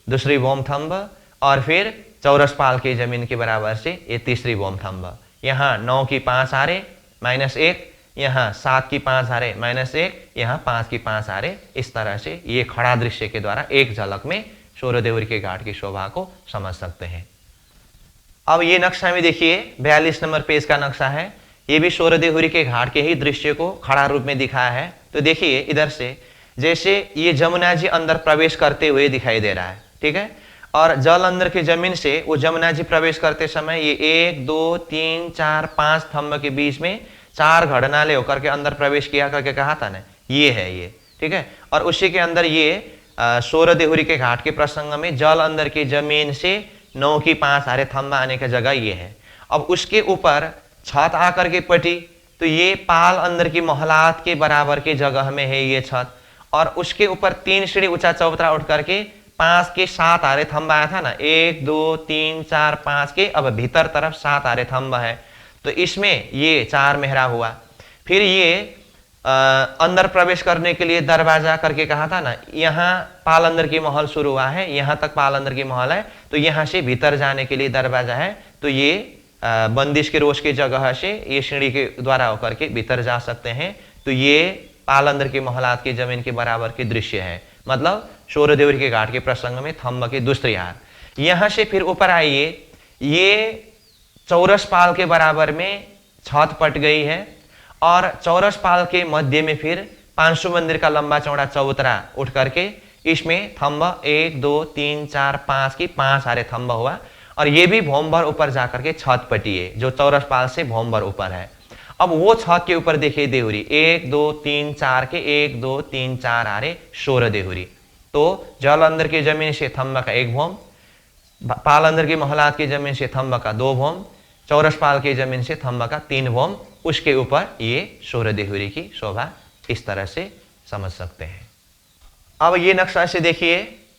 दूसरी भौम थंब, और फिर चौरस पाल की जमीन के बराबर से ये तीसरी भौम थंब। यहाँ 9 की 5 आरे -1, यहाँ 7 की 5 आरे -1, यहाँ 5 की 5 आरे। इस तरह से ये खड़ा दृश्य के द्वारा एक झलक में सूर्य देहुरी के घाट की शोभा को समझ सकते हैं। अब ये नक्शा में देखिए 42 नंबर पेज का नक्शा है, ये भी सूर्य देहुरी के घाट के ही दृश्य को खड़ा रूप में दिखाया है। तो देखिए इधर से जैसे ये जमुना जी अंदर प्रवेश करते हुए दिखाई दे रहा है, ठीक है, और जल अंदर की जमीन से वो जमुना जी प्रवेश करते समय ये 1 2 3 4 5 थंब के बीच में 4 घड़नाले होकर के अंदर प्रवेश किया करके कहा था ना, ये है ये, ठीक है। और उसी के अंदर ये सूर्य देहुरी के घाट के प्रसंग में जल अंदर की जमीन से 9 की 5 आरे थंबा आने का जगह ये है। अब उसके ऊपर छत आकर के पटी, तो ये पाल अंदर की मोहलात के बराबर के जगह में है ये छत, और उसके ऊपर 3 सीढ़ी ऊंचा चौतरा उठ करके 5 के 7 आरे थंबा आया था ना, 1 2 3 4 5 के, अब भीतर तरफ 7 आरे थंबा है, तो इसमें ये 4 मेहरा हुआ। फिर ये अंदर प्रवेश करने के लिए दरवाजा करके कहा था ना, यहाँ पाल अंदर की महल शुरू हुआ है, यहाँ तक पाल अंदर की महल है, तो यहाँ से भीतर जाने के लिए दरवाजा है। तो ये बंदिश के रोज की जगह से ये सीढ़ी के द्वारा होकर के भीतर जा सकते हैं। तो ये पाल अंदर की महलात की जमीन के बराबर के दृश्य है, मतलब सूर्य देहुरी के घाट के प्रसंग में थंब के दूसरी हार। यहाँ से फिर ऊपर आइए, ये चौरस पाल के बराबर में छत पट गई है, और चौरस पाल के मध्य में फिर 500 मंदिर का लंबा चौड़ा चौतरा उठ करके इसमें थंब 1 2 3 4 5 की 5 आरे थंब हुआ, और ये भी भौम भर ऊपर जाकर के छत पटी है जो चौरस पाल से भौम भर ऊपर है। अब वो छत के ऊपर देखिए देहुरी 1 2 3 4 के 1 2 3 4 आरे सूर्य देहुरी। तो जल अंदर की जमीन से थंब का 1 भौम, पाल अंदर की मोहलात की जमीन से थंब का 2 भौम, चौरस पाल की जमीन से थंब का 3 भौम, उसके ऊपर ये सूर्य देहुरी की शोभा इस तरह से समझ सकते हैं। अब ये नक्शा से देखिए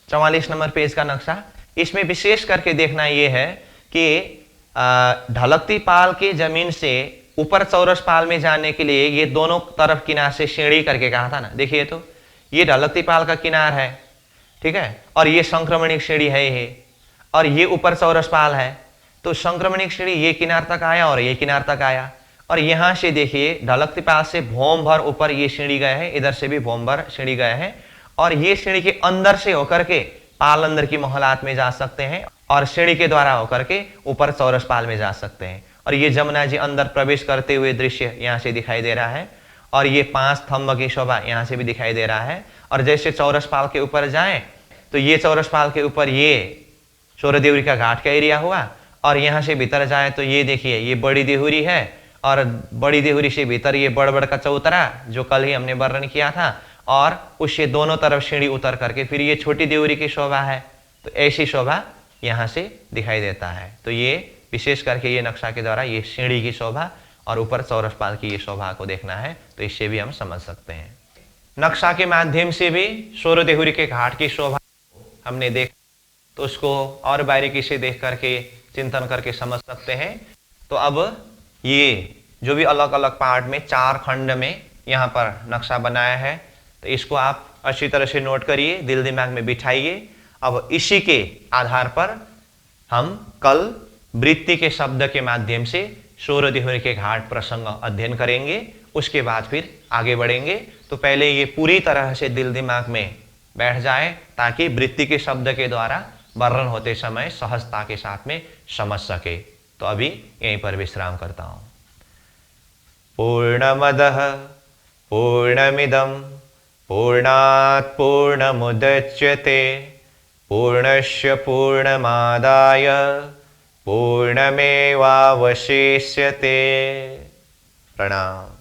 44 नंबर पेज का नक्शा, इसमें विशेष करके देखना ये है कि ढलकती पाल की जमीन से ऊपर चौरस पाल में जाने के लिए ये दोनों तरफ किनार से सीढ़ी करके कहा था ना, देखिए तो ये ढलकती पाल का किनार है, ठीक है, और ये संक्रमणिक सीढ़ी है ये, और ये ऊपर चौरस पाल है। तो संक्रमणिक सीढ़ी ये किनार तक आया और ये किनार तक आया, और यहाँ से देखिए ढलकती पाल से भौम भर ऊपर ये सीढ़ी गए हैं, इधर से भी भौम भर सीढ़ी गए हैं, और ये सीढ़ी के अंदर से होकर के पाल अंदर की मोहलात में जा सकते हैं, और सीढ़ी के द्वारा होकर के ऊपर चौरस पाल में जा सकते हैं। और ये जमुना जी अंदर प्रवेश करते हुए दृश्य यहाँ से दिखाई दे रहा है, और ये 5 थंब की शोभा यहाँ से भी दिखाई दे रहा है। और जैसे चौरस पाल के ऊपर जाएं तो ये चौरस पाल के ऊपर ये सूर्य देहुरी का घाट का एरिया हुआ, और यहाँ से भीतर जाए तो ये देखिए ये बड़ी देहुरी है, और बड़ी देहुरी से भीतर ये बड़ का चौतरा जो कल ही हमने वर्णन किया था, और उससे दोनों तरफ सीढ़ी उतर करके फिर ये छोटी देहुरी की शोभा है। तो ऐसी शोभा यहाँ से दिखाई देता है। तो ये विशेष करके ये नक्शा के द्वारा ये सीढ़ी की शोभा और ऊपर चौरस पाल की ये शोभा को देखना है, तो इससे भी हम समझ सकते हैं। नक्शा के माध्यम से भी सूर्य देहुरी के घाट की शोभा हमने देख, तो उसको और बारीकी से देख करके चिंतन करके समझ सकते हैं। तो अब ये जो भी अलग अलग पार्ट में 4 खंड में यहाँ पर नक्शा बनाया है, तो इसको आप अच्छी तरह से नोट करिए, दिल दिमाग में बिठाइए। अब इसी के आधार पर हम कल वृत्ति के शब्द के माध्यम से सूर्य देहुरी के घाट प्रसंग अध्ययन करेंगे, उसके बाद फिर आगे बढ़ेंगे। तो पहले ये पूरी तरह से दिल दिमाग में बैठ जाए, ताकि वृत्ति के शब्द के द्वारा वर्णन होते समय सहजता के साथ में समझ सके। तो अभी यहीं पर विश्राम करता हूं। पूर्णमदः पूर्णमिदं पूर्णात् पूर्णमुदच्यते पूर्णस्य पूर्णमादाय पूर्णमेवावशिष्यते। प्रणाम।